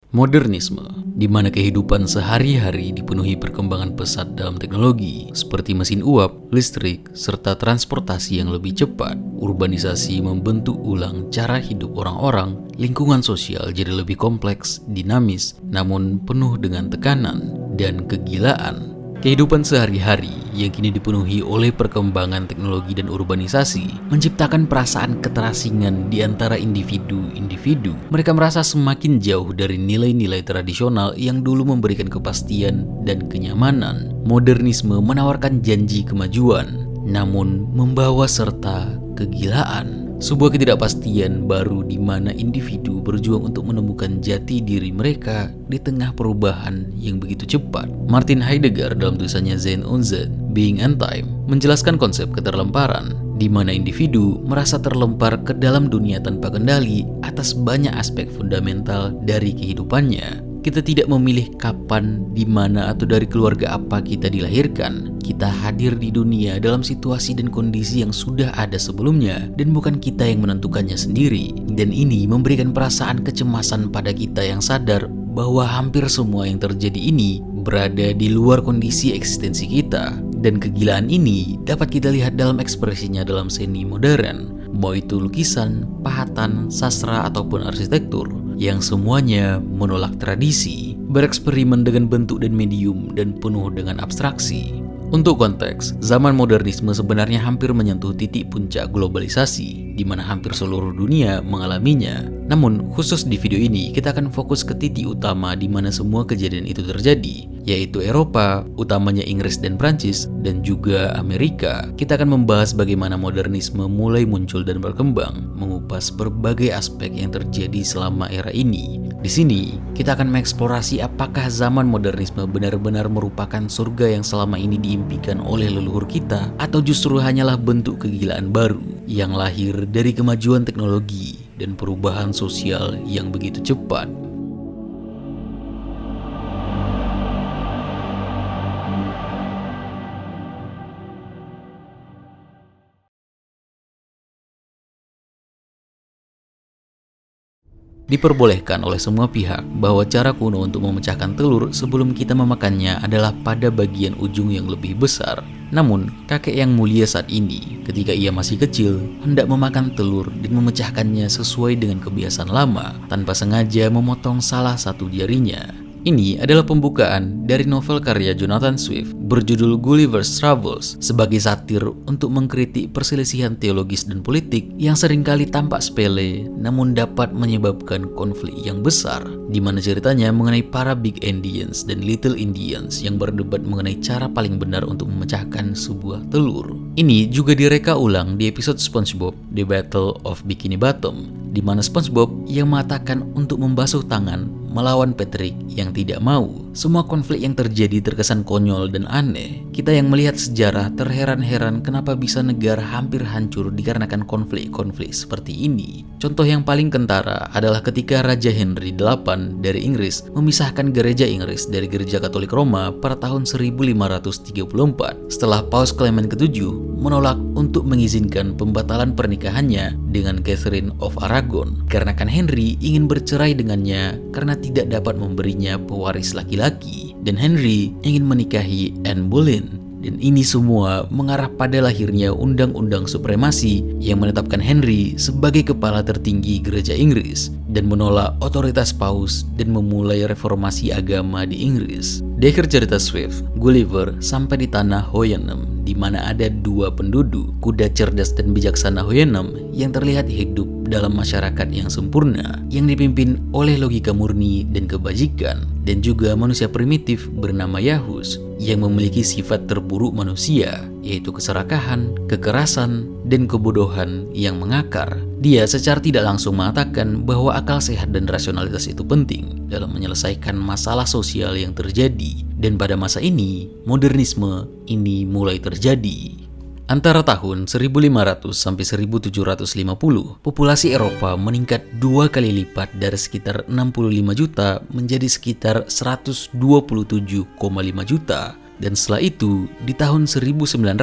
Modernisme, di mana kehidupan sehari-hari dipenuhi perkembangan pesat dalam teknologi seperti mesin uap, listrik, serta transportasi yang lebih cepat. Urbanisasi membentuk ulang cara hidup orang-orang, lingkungan sosial jadi lebih kompleks, dinamis, namun penuh dengan tekanan dan kegilaan. Kehidupan sehari-hari yang kini dipenuhi oleh perkembangan teknologi dan urbanisasi menciptakan perasaan keterasingan di antara individu-individu. Mereka merasa semakin jauh dari nilai-nilai tradisional yang dulu memberikan kepastian dan kenyamanan. Modernisme menawarkan janji kemajuan, namun membawa serta kegilaan. Sebuah ketidakpastian baru di mana individu berjuang untuk menemukan jati diri mereka di tengah perubahan yang begitu cepat. Martin Heidegger dalam tulisannya Zen und Zeit, Being and Time, menjelaskan konsep keterlemparan, di mana individu merasa terlempar ke dalam dunia tanpa kendali atas banyak aspek fundamental dari kehidupannya. Kita tidak memilih kapan, di mana, atau dari keluarga apa kita dilahirkan. Kita hadir di dunia dalam situasi dan kondisi yang sudah ada sebelumnya, dan bukan kita yang menentukannya sendiri. Dan ini memberikan perasaan kecemasan pada kita yang sadar bahwa hampir semua yang terjadi ini berada di luar kondisi eksistensi kita. Dan kegilaan ini dapat kita lihat dalam ekspresinya dalam seni modern, mau itu lukisan, pahatan, sastra, ataupun arsitektur, yang semuanya menolak tradisi, bereksperimen dengan bentuk dan medium, dan penuh dengan abstraksi. Untuk konteks, zaman modernisme sebenarnya hampir menyentuh titik puncak globalisasi, di mana hampir seluruh dunia mengalaminya. Namun, khusus di video ini, kita akan fokus ke titik utama di mana semua kejadian itu terjadi, yaitu Eropa, utamanya Inggris dan Prancis, dan juga Amerika. Kita akan membahas bagaimana modernisme mulai muncul dan berkembang, mengupas berbagai aspek yang terjadi selama era ini. Di sini, kita akan mengeksplorasi apakah zaman modernisme benar-benar merupakan surga yang selama ini diimpikan oleh leluhur kita, atau justru hanyalah bentuk kegilaan baru yang lahir dari kemajuan teknologi dan perubahan sosial yang begitu cepat. Diperbolehkan oleh semua pihak bahwa cara kuno untuk memecahkan telur sebelum kita memakannya adalah pada bagian ujung yang lebih besar. Namun, kakek yang mulia saat ini, ketika ia masih kecil, hendak memakan telur dan memecahkannya sesuai dengan kebiasaan lama, tanpa sengaja memotong salah satu jarinya. Ini adalah pembukaan dari novel karya Jonathan Swift berjudul Gulliver's Travels sebagai satir untuk mengkritik perselisihan teologis dan politik yang seringkali tampak sepele namun dapat menyebabkan konflik yang besar, di mana ceritanya mengenai para Big Endians dan Little Indians yang berdebat mengenai cara paling benar untuk memecahkan sebuah telur. Ini juga direka ulang di episode SpongeBob The Battle of Bikini Bottom, di mana SpongeBob yang mengatakan untuk membasuh tangan melawan Patrick yang tidak mau. Semua konflik yang terjadi terkesan konyol dan aneh. Kita yang melihat sejarah terheran-heran kenapa bisa negara hampir hancur dikarenakan konflik-konflik seperti ini. Contoh yang paling kentara adalah ketika Raja Henry VIII dari Inggris memisahkan gereja Inggris dari gereja Katolik Roma pada tahun 1534 setelah Paus Clement ke-7 menolak untuk mengizinkan pembatalan pernikahannya dengan Catherine of Aragon, karena Henry ingin bercerai dengannya karena tidak dapat memberinya pewaris laki-laki, dan Henry ingin menikahi Anne Boleyn. Dan ini semua mengarah pada lahirnya Undang-Undang Supremasi yang menetapkan Henry sebagai kepala tertinggi gereja Inggris dan menolak otoritas paus dan memulai reformasi agama di Inggris. Di akhir cerita Swift, Gulliver sampai di tanah Houyhnhnm, di mana ada dua penduduk, kuda cerdas dan bijaksana Houyhnhnm yang terlihat hidup dalam masyarakat yang sempurna, yang dipimpin oleh logika murni dan kebajikan, dan juga manusia primitif bernama Yahus yang memiliki sifat terburuk manusia, yaitu keserakahan, kekerasan, dan kebodohan yang mengakar. Dia secara tidak langsung mengatakan bahwa akal sehat dan rasionalitas itu penting dalam menyelesaikan masalah sosial yang terjadi, dan pada masa ini, modernisme ini mulai terjadi. Antara tahun 1500 sampai 1750, populasi Eropa meningkat 2 kali lipat dari sekitar 65 juta menjadi sekitar 127,5 juta. Dan setelah itu, di tahun 1900,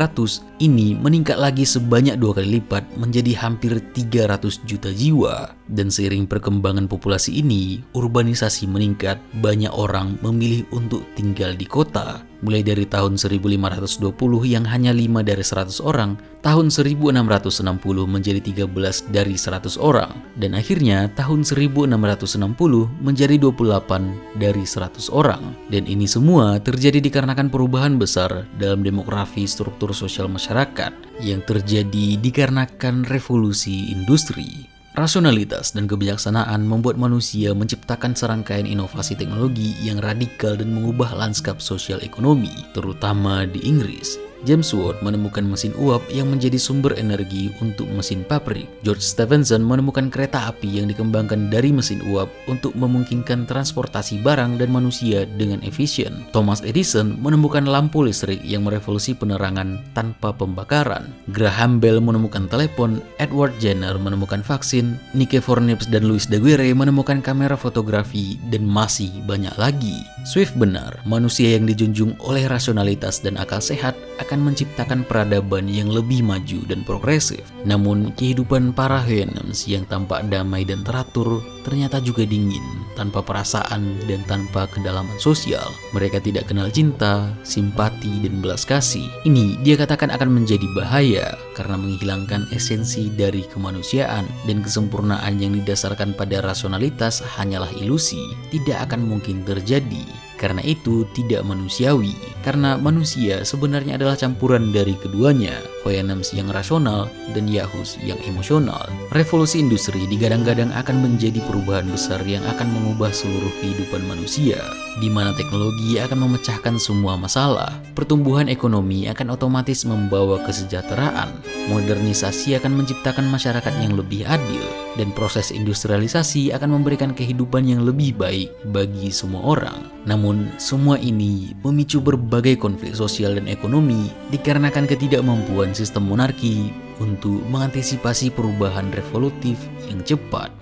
ini meningkat lagi sebanyak 2 kali lipat menjadi hampir 300 juta jiwa. Dan seiring perkembangan populasi ini, urbanisasi meningkat, banyak orang memilih untuk tinggal di kota. Mulai dari tahun 1520 yang hanya 5 dari 100 orang, tahun 1660 menjadi 13 dari 100 orang, dan akhirnya tahun 1660 menjadi 28 dari 100 orang. Dan ini semua terjadi dikarenakan perubahan besar dalam demografi struktur sosial masyarakat yang terjadi dikarenakan revolusi industri. Rasionalitas dan kebijaksanaan membuat manusia menciptakan serangkaian inovasi teknologi yang radikal dan mengubah lanskap sosial ekonomi, terutama di Inggris. James Watt menemukan mesin uap yang menjadi sumber energi untuk mesin pabrik. George Stephenson menemukan kereta api yang dikembangkan dari mesin uap untuk memungkinkan transportasi barang dan manusia dengan efisien. Thomas Edison menemukan lampu listrik yang merevolusi penerangan tanpa pembakaran. Graham Bell menemukan telepon, Edward Jenner menemukan vaksin, Nicephore Niepce dan Louis Daguerre menemukan kamera fotografi, dan masih banyak lagi. Swift benar, manusia yang dijunjung oleh rasionalitas dan akal sehat akan menciptakan peradaban yang lebih maju dan progresif. Namun, kehidupan para Houyhnhnms yang tampak damai dan teratur ternyata juga dingin, tanpa perasaan dan tanpa kedalaman sosial. Mereka tidak kenal cinta, simpati, dan belas kasih. Ini dia katakan akan menjadi bahaya karena menghilangkan esensi dari kemanusiaan, dan kesempurnaan yang didasarkan pada rasionalitas hanyalah ilusi, tidak akan mungkin terjadi. Karena itu tidak manusiawi, karena manusia sebenarnya adalah campuran dari keduanya, Houyhnhnms yang rasional dan Yahus yang emosional. Revolusi industri digadang-gadang akan menjadi perubahan besar yang akan mengubah seluruh kehidupan manusia, di mana teknologi akan memecahkan semua masalah. Pertumbuhan ekonomi akan otomatis membawa kesejahteraan, modernisasi akan menciptakan masyarakat yang lebih adil, dan proses industrialisasi akan memberikan kehidupan yang lebih baik bagi semua orang. Namun, semua ini memicu berbagai konflik sosial dan ekonomi dikarenakan ketidakmampuan sistem monarki untuk mengantisipasi perubahan revolutif yang cepat.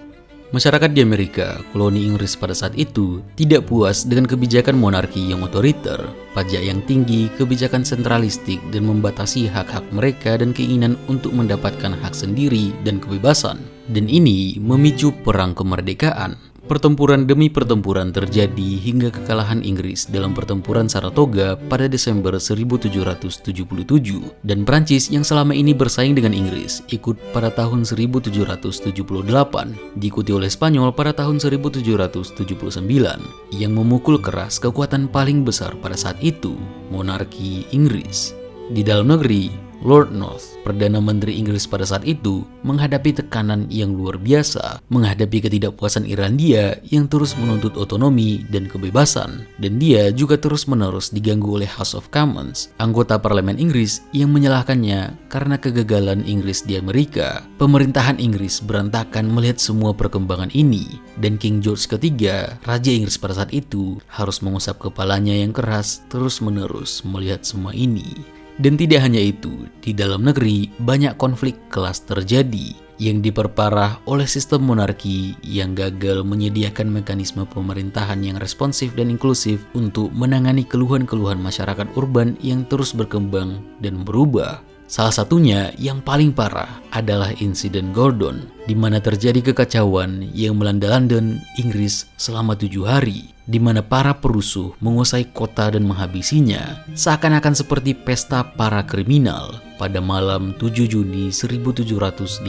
Masyarakat di Amerika, koloni Inggris pada saat itu, tidak puas dengan kebijakan monarki yang otoriter, pajak yang tinggi, kebijakan sentralistik, dan membatasi hak-hak mereka dan keinginan untuk mendapatkan hak sendiri dan kebebasan. Dan ini memicu perang kemerdekaan. Pertempuran demi pertempuran terjadi hingga kekalahan Inggris dalam pertempuran Saratoga pada Desember 1777, dan Prancis yang selama ini bersaing dengan Inggris ikut pada tahun 1778, diikuti oleh Spanyol pada tahun 1779 yang memukul keras kekuatan paling besar pada saat itu, monarki Inggris. Di dalam negeri, Lord North, Perdana Menteri Inggris pada saat itu, menghadapi tekanan yang luar biasa, menghadapi ketidakpuasan Irlandia yang terus menuntut otonomi dan kebebasan, dan dia juga terus-menerus diganggu oleh House of Commons, anggota parlemen Inggris yang menyalahkannya karena kegagalan Inggris di Amerika. Pemerintahan Inggris berantakan melihat semua perkembangan ini, dan King George III, Raja Inggris pada saat itu, harus mengusap kepalanya yang keras terus-menerus melihat semua ini. Dan tidak hanya itu, di dalam negeri banyak konflik kelas terjadi yang diperparah oleh sistem monarki yang gagal menyediakan mekanisme pemerintahan yang responsif dan inklusif untuk menangani keluhan-keluhan masyarakat urban yang terus berkembang dan berubah. Salah satunya yang paling parah adalah insiden Gordon, di mana terjadi kekacauan yang melanda London, Inggris selama 7 hari, di mana para perusuh menguasai kota dan menghabisinya, seakan-akan seperti pesta para kriminal. Pada malam 7 Juni 1780,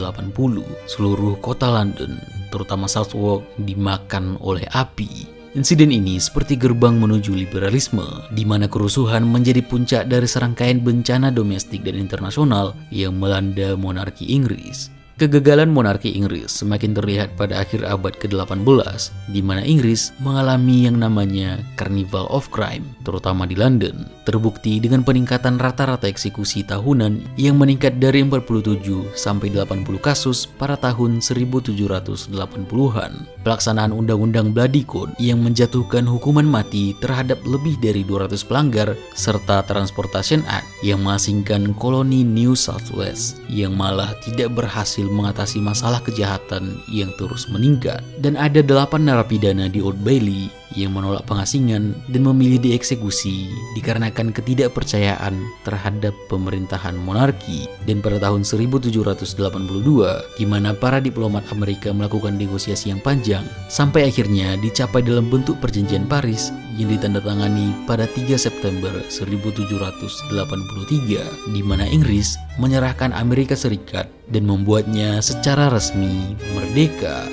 seluruh kota London, terutama Southwark, dimakan oleh api. Insiden ini seperti gerbang menuju liberalisme, di mana kerusuhan menjadi puncak dari serangkaian bencana domestik dan internasional yang melanda monarki Inggris. Kegagalan monarki Inggris semakin terlihat pada akhir abad ke-18, di mana Inggris mengalami yang namanya Carnival of Crime, terutama di London, terbukti dengan peningkatan rata-rata eksekusi tahunan yang meningkat dari 47 sampai 80 kasus pada tahun 1780-an. Pelaksanaan Undang-Undang Bloody Code yang menjatuhkan hukuman mati terhadap lebih dari 200 pelanggar, serta Transportation Act yang mengasingkan koloni New South Wales yang malah tidak berhasil mengatasi masalah kejahatan yang terus meningkat. Dan ada 8 narapidana di Old Bailey yang menolak pengasingan dan memilih dieksekusi dikarenakan ketidakpercayaan terhadap pemerintahan monarki. Dan pada tahun 1782, di mana para diplomat Amerika melakukan negosiasi yang panjang, sampai akhirnya dicapai dalam bentuk perjanjian Paris yang ditandatangani pada 3 September 1783, di mana Inggris menyerahkan Amerika Serikat dan membuatnya secara resmi merdeka.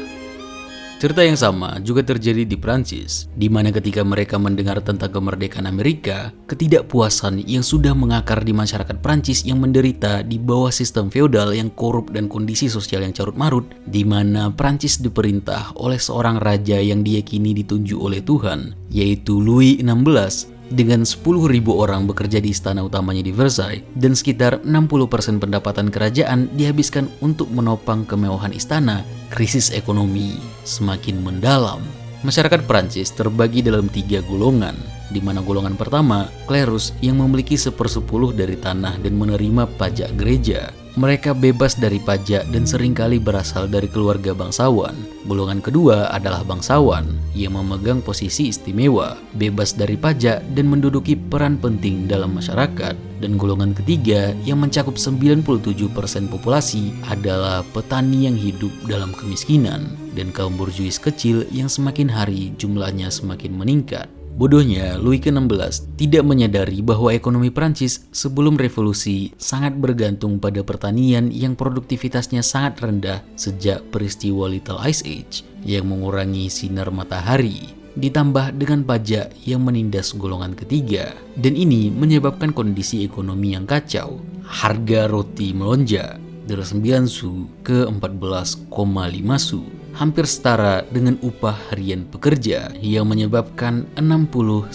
Cerita yang sama juga terjadi di Prancis, di mana ketika mereka mendengar tentang kemerdekaan Amerika, ketidakpuasan yang sudah mengakar di masyarakat Prancis yang menderita di bawah sistem feodal yang korup dan kondisi sosial yang carut-marut, di mana Prancis diperintah oleh seorang raja yang diyakini ditunjuk oleh Tuhan, yaitu Louis XVI, dengan 10.000 orang bekerja di istana utamanya di Versailles, dan sekitar 60% pendapatan kerajaan dihabiskan untuk menopang kemewahan istana. Krisis ekonomi semakin mendalam. Masyarakat Prancis terbagi dalam 3 golongan, di mana golongan pertama, klerus yang memiliki 1/10 dari tanah dan menerima pajak gereja. Mereka bebas dari pajak dan seringkali berasal dari keluarga bangsawan. Golongan kedua adalah bangsawan yang memegang posisi istimewa, bebas dari pajak dan menduduki peran penting dalam masyarakat. Dan golongan ketiga yang mencakup 97% populasi adalah petani yang hidup dalam kemiskinan dan kaum borjuis kecil yang semakin hari jumlahnya semakin meningkat. Bodohnya, Louis XVI tidak menyadari bahwa ekonomi Prancis sebelum revolusi sangat bergantung pada pertanian yang produktivitasnya sangat rendah sejak peristiwa Little Ice Age yang mengurangi sinar matahari, ditambah dengan pajak yang menindas golongan ketiga. Dan ini menyebabkan kondisi ekonomi yang kacau. Harga roti melonjak dari 9 su ke 14,5 su, hampir setara dengan upah harian pekerja, yang menyebabkan 60-80%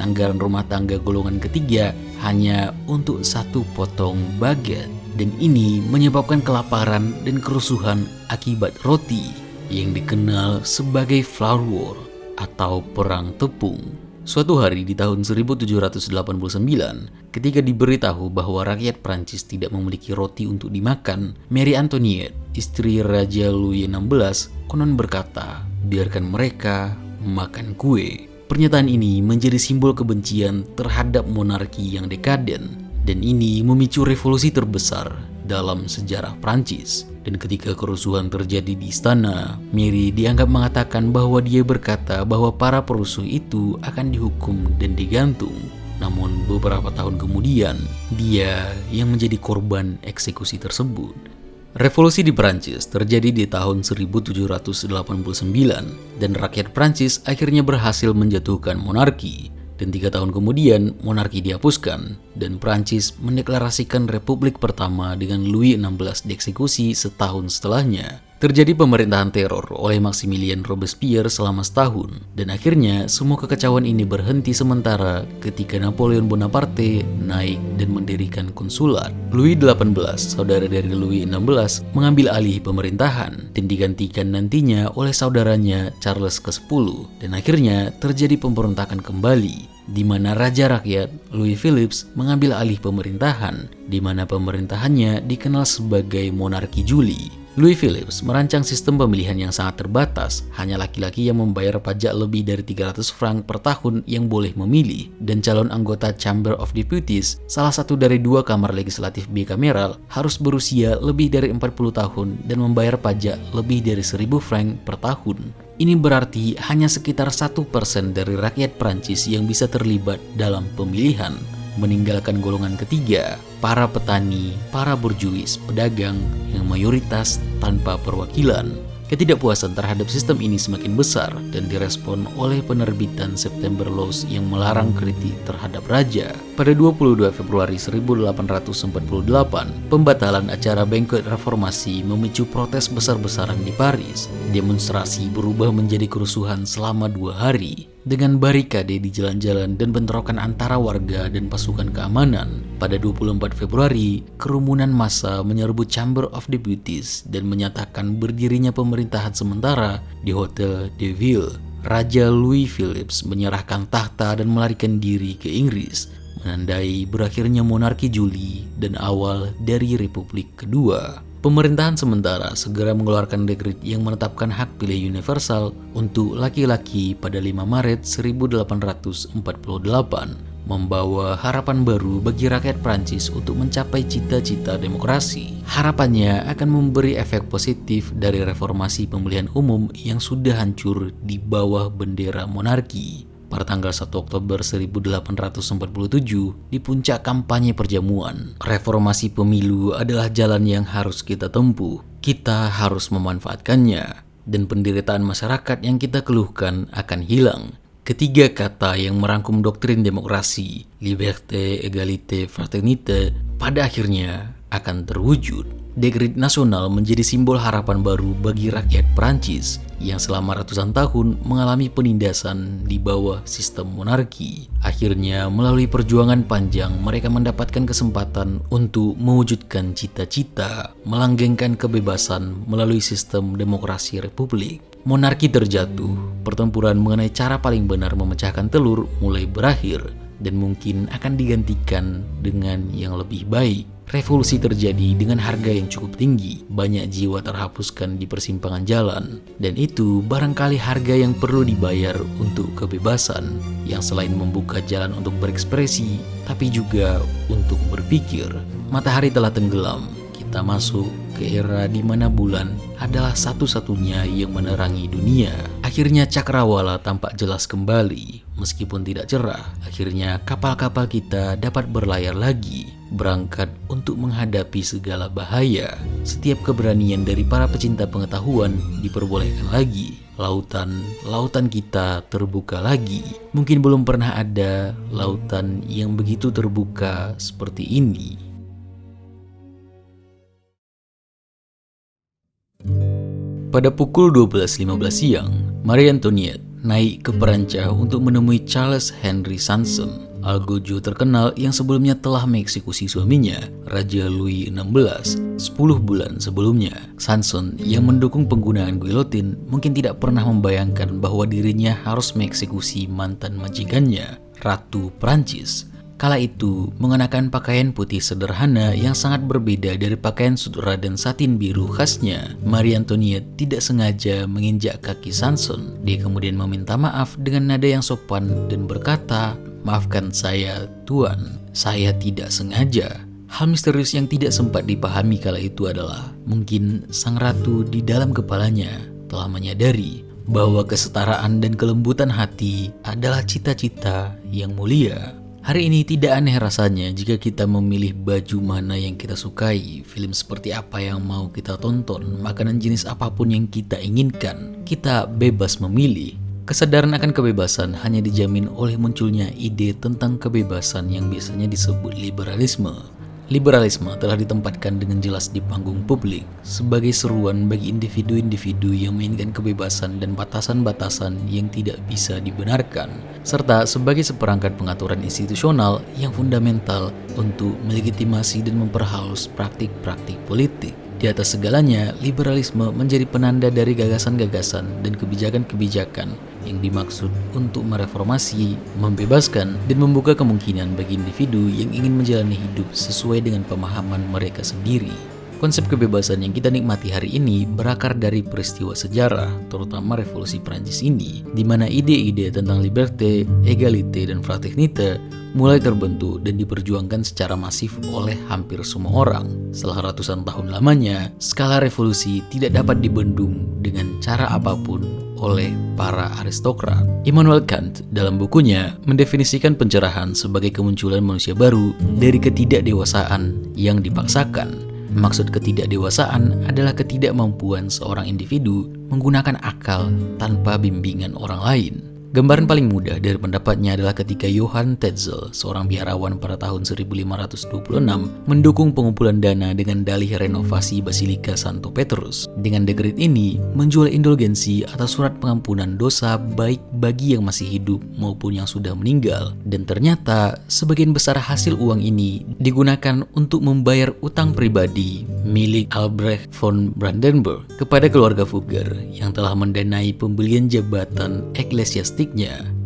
anggaran rumah tangga golongan ketiga hanya untuk satu potong baget. Dan ini menyebabkan kelaparan dan kerusuhan akibat roti yang dikenal sebagai flour war atau perang tepung. Suatu hari di tahun 1789, ketika diberitahu bahwa rakyat Prancis tidak memiliki roti untuk dimakan, Marie Antoinette, istri Raja Louis XVI, konon berkata, "Biarkan mereka makan kue." Pernyataan ini menjadi simbol kebencian terhadap monarki yang dekaden, dan ini memicu revolusi terbesar dalam sejarah Prancis. Dan ketika kerusuhan terjadi di istana, Marie dianggap mengatakan bahwa dia berkata bahwa para perusuh itu akan dihukum dan digantung. Namun beberapa tahun kemudian, dia yang menjadi korban eksekusi tersebut. Revolusi di Prancis terjadi di tahun 1789, dan rakyat Prancis akhirnya berhasil menjatuhkan monarki. Dan 3 tahun kemudian, monarki dihapuskan, dan Prancis mendeklarasikan Republik pertama dengan Louis XVI dieksekusi setahun setelahnya. Terjadi pemerintahan teror oleh Maximilien Robespierre selama setahun, dan akhirnya semua kekacauan ini berhenti sementara ketika Napoleon Bonaparte naik dan mendirikan konsulat. Louis XVIII, saudara dari Louis XVI, mengambil alih pemerintahan dan digantikan nantinya oleh saudaranya Charles ke-10, dan akhirnya terjadi pemberontakan kembali, di mana Raja Rakyat Louis Philippe mengambil alih pemerintahan, di mana pemerintahannya dikenal sebagai monarki Juli. Louis Philippe merancang sistem pemilihan yang sangat terbatas, hanya laki-laki yang membayar pajak lebih dari 300 franc per tahun yang boleh memilih, dan calon anggota Chamber of Deputies, salah satu dari 2 kamar legislatif bikameral, harus berusia lebih dari 40 tahun dan membayar pajak lebih dari 1.000 franc per tahun. Ini berarti hanya sekitar 1% dari rakyat Prancis yang bisa terlibat dalam pemilihan, meninggalkan golongan ketiga, para petani, para borjuis, pedagang yang mayoritas tanpa perwakilan. Ketidakpuasan terhadap sistem ini semakin besar dan direspon oleh penerbitan September Laws yang melarang kritik terhadap raja. Pada 22 Februari 1848, pembatalan acara banquet reformasi memicu protes besar-besaran di Paris. Demonstrasi berubah menjadi kerusuhan selama 2 hari, dengan barikade di jalan-jalan dan bentrokan antara warga dan pasukan keamanan. Pada 24 Februari, kerumunan massa menyerbu Chamber of Deputies dan menyatakan berdirinya pemerintahan sementara di Hotel de Ville. Raja Louis Philippe menyerahkan tahta dan melarikan diri ke Inggris, menandai berakhirnya monarki Juli dan awal dari Republik kedua. Pemerintahan sementara segera mengeluarkan dekret yang menetapkan hak pilih universal untuk laki-laki pada 5 Maret 1848, membawa harapan baru bagi rakyat Prancis untuk mencapai cita-cita demokrasi. Harapannya akan memberi efek positif dari reformasi pemilihan umum yang sudah hancur di bawah bendera monarki. Pada tanggal 1 Oktober 1847, di puncak kampanye perjamuan, reformasi pemilu adalah jalan yang harus kita tempuh. Kita harus memanfaatkannya, dan penderitaan masyarakat yang kita keluhkan akan hilang. Ketiga kata yang merangkum doktrin demokrasi, liberté, égalité, fraternité, pada akhirnya akan terwujud. Dekret nasional menjadi simbol harapan baru bagi rakyat Prancis yang selama ratusan tahun mengalami penindasan di bawah sistem monarki. Akhirnya, melalui perjuangan panjang, mereka mendapatkan kesempatan untuk mewujudkan cita-cita, melanggengkan kebebasan melalui sistem demokrasi republik. Monarki terjatuh, pertempuran mengenai cara paling benar memecahkan telur mulai berakhir, dan mungkin akan digantikan dengan yang lebih baik. Revolusi terjadi dengan harga yang cukup tinggi, banyak jiwa terhapuskan di persimpangan jalan, dan itu barangkali harga yang perlu dibayar untuk kebebasan, yang selain membuka jalan untuk berekspresi, tapi juga untuk berpikir. Matahari telah tenggelam, kita masuk ke era di mana bulan adalah satu-satunya yang menerangi dunia. Akhirnya cakrawala tampak jelas kembali, meskipun tidak cerah. Akhirnya kapal-kapal kita dapat berlayar lagi, berangkat untuk menghadapi segala bahaya. Setiap keberanian dari para pecinta pengetahuan diperbolehkan lagi. Lautan kita terbuka lagi. Mungkin belum pernah ada lautan yang begitu terbuka seperti ini. Pada pukul 12.15 siang, Marie Antoinette naik ke Perancah untuk menemui Charles Henry Sanson, algojo terkenal yang sebelumnya telah mengeksekusi suaminya, Raja Louis XVI, 10 bulan sebelumnya. Sanson yang mendukung penggunaan guillotine mungkin tidak pernah membayangkan bahwa dirinya harus mengeksekusi mantan majikannya, Ratu Prancis. Kala itu, mengenakan pakaian putih sederhana yang sangat berbeda dari pakaian sutera dan satin biru khasnya, Marie Antoinette tidak sengaja menginjak kaki Sanson. Dia kemudian meminta maaf dengan nada yang sopan dan berkata, "Maafkan saya, Tuan, saya tidak sengaja." Hal misterius yang tidak sempat dipahami kala itu adalah, mungkin sang ratu di dalam kepalanya telah menyadari bahwa kesetaraan dan kelembutan hati adalah cita-cita yang mulia. Hari ini tidak aneh rasanya jika kita memilih baju mana yang kita sukai, film seperti apa yang mau kita tonton, makanan jenis apapun yang kita inginkan. Kita bebas memilih. Kesadaran akan kebebasan hanya dijamin oleh munculnya ide tentang kebebasan yang biasanya disebut liberalisme. Liberalisme telah ditempatkan dengan jelas di panggung publik sebagai seruan bagi individu-individu yang menginginkan kebebasan dan batasan-batasan yang tidak bisa dibenarkan, serta sebagai seperangkat pengaturan institusional yang fundamental untuk melegitimasi dan memperhalus praktik-praktik politik. Di atas segalanya, liberalisme menjadi penanda dari gagasan-gagasan dan kebijakan-kebijakan yang dimaksud untuk mereformasi, membebaskan, dan membuka kemungkinan bagi individu yang ingin menjalani hidup sesuai dengan pemahaman mereka sendiri. Konsep kebebasan yang kita nikmati hari ini berakar dari peristiwa sejarah, terutama Revolusi Prancis ini, di mana ide-ide tentang liberté, égalité, dan fraternité mulai terbentuk dan diperjuangkan secara masif oleh hampir semua orang. Setelah ratusan tahun lamanya, skala revolusi tidak dapat dibendung dengan cara apapun oleh para aristokrat. Immanuel Kant dalam bukunya mendefinisikan pencerahan sebagai kemunculan manusia baru dari ketidakdewasaan yang dipaksakan. Maksud ketidakdewasaan adalah ketidakmampuan seorang individu menggunakan akal tanpa bimbingan orang lain. Gambaran paling mudah dari pendapatnya adalah ketika Johann Tetzel, seorang biarawan pada tahun 1526, mendukung pengumpulan dana dengan dalih renovasi Basilika Santo Petrus. Dengan dekret ini, menjual indulgensi atau surat pengampunan dosa baik bagi yang masih hidup maupun yang sudah meninggal. Dan ternyata, sebagian besar hasil uang ini digunakan untuk membayar utang pribadi milik Albrecht von Brandenburg kepada keluarga Fugger yang telah mendanai pembelian jabatan eklesiastik.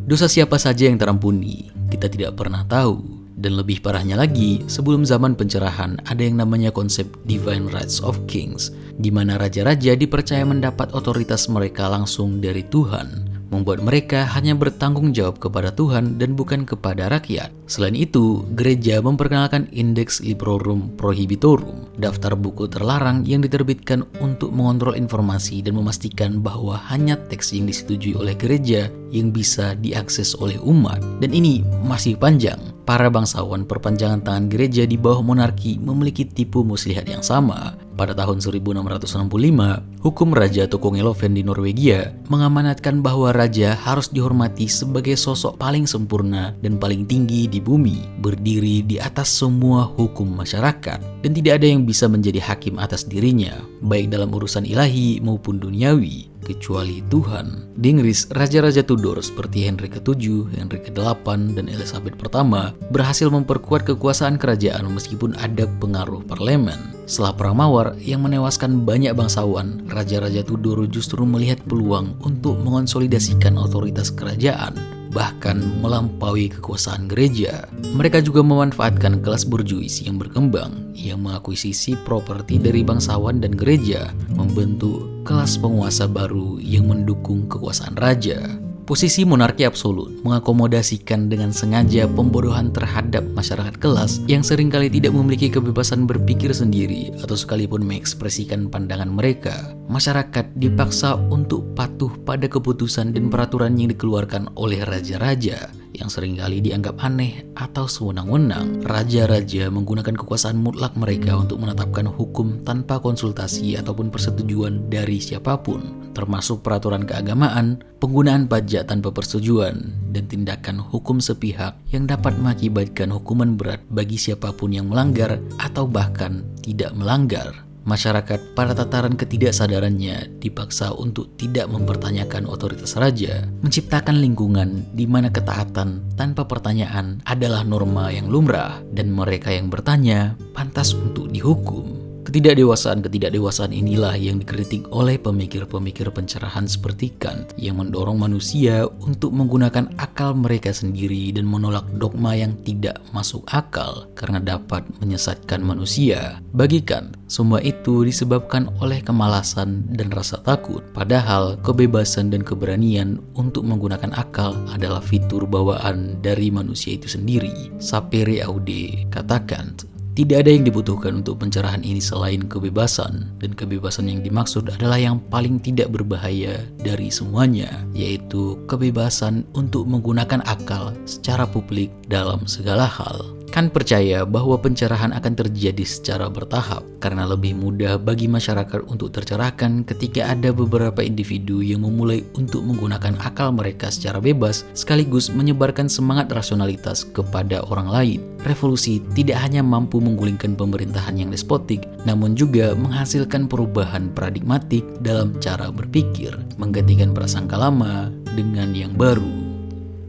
Dosa siapa saja yang terampuni, kita tidak pernah tahu. Dan lebih parahnya lagi, sebelum zaman pencerahan ada yang namanya konsep divine rights of kings, di mana raja-raja dipercaya mendapat otoritas mereka langsung dari Tuhan, membuat mereka hanya bertanggung jawab kepada Tuhan dan bukan kepada rakyat. Selain itu, gereja memperkenalkan Index Librorum Prohibitorum, daftar buku terlarang yang diterbitkan untuk mengontrol informasi dan memastikan bahwa hanya teks yang disetujui oleh gereja yang bisa diakses oleh umat. Dan ini masih panjang. Para bangsawan perpanjangan tangan gereja di bawah monarki memiliki tipu muslihat yang sama. Pada tahun 1665, hukum Raja Tokongeloven di Norwegia mengamanatkan bahwa raja harus dihormati sebagai sosok paling sempurna dan paling tinggi di bumi, berdiri di atas semua hukum masyarakat, dan tidak ada yang bisa menjadi hakim atas dirinya, baik dalam urusan ilahi maupun duniawi, kecuali Tuhan. Di Inggris, raja-raja Tudor seperti Henry ke-7, Henry ke-8, dan Elizabeth pertama berhasil memperkuat kekuasaan kerajaan meskipun ada pengaruh parlemen. Setelah Perang Mawar yang menewaskan banyak bangsawan, raja-raja Tudor justru melihat peluang untuk mengonsolidasikan otoritas kerajaan, bahkan melampaui kekuasaan gereja. Mereka juga memanfaatkan kelas borjuis yang berkembang, yang mengakuisisi properti dari bangsawan dan gereja, membentuk kelas penguasa baru yang mendukung kekuasaan raja. Posisi monarki absolut mengakomodasikan dengan sengaja pembodohan terhadap masyarakat kelas yang seringkali tidak memiliki kebebasan berpikir sendiri atau sekalipun mengekspresikan pandangan mereka. Masyarakat dipaksa untuk patuh pada keputusan dan peraturan yang dikeluarkan oleh raja-raja yang seringkali dianggap aneh atau sewenang-wenang. Raja-raja menggunakan kekuasaan mutlak mereka untuk menetapkan hukum tanpa konsultasi ataupun persetujuan dari siapapun, termasuk peraturan keagamaan, penggunaan pajak tanpa persetujuan, dan tindakan hukum sepihak yang dapat mengakibatkan hukuman berat bagi siapapun yang melanggar atau bahkan tidak melanggar. Masyarakat pada tataran ketidaksadarannya dipaksa untuk tidak mempertanyakan otoritas raja, menciptakan lingkungan di mana ketaatan tanpa pertanyaan adalah norma yang lumrah dan mereka yang bertanya pantas untuk dihukum. Ketidakdewasaan inilah yang dikritik oleh pemikir-pemikir pencerahan seperti Kant yang mendorong manusia untuk menggunakan akal mereka sendiri dan menolak dogma yang tidak masuk akal karena dapat menyesatkan manusia. Bagi Kant, semua itu disebabkan oleh kemalasan dan rasa takut, padahal kebebasan dan keberanian untuk menggunakan akal adalah fitur bawaan dari manusia itu sendiri. Sapere aude, kata Kant. Tidak ada yang dibutuhkan untuk pencerahan ini selain kebebasan, dan kebebasan yang dimaksud adalah yang paling tidak berbahaya dari semuanya, yaitu kebebasan untuk menggunakan akal secara publik dalam segala hal. Kant percaya bahwa pencerahan akan terjadi secara bertahap karena lebih mudah bagi masyarakat untuk tercerahkan ketika ada beberapa individu yang memulai untuk menggunakan akal mereka secara bebas sekaligus menyebarkan semangat rasionalitas kepada orang lain. Revolusi tidak hanya mampu menggulingkan pemerintahan yang despotik, namun juga menghasilkan perubahan paradigmatik dalam cara berpikir, menggantikan prasangka lama dengan yang baru.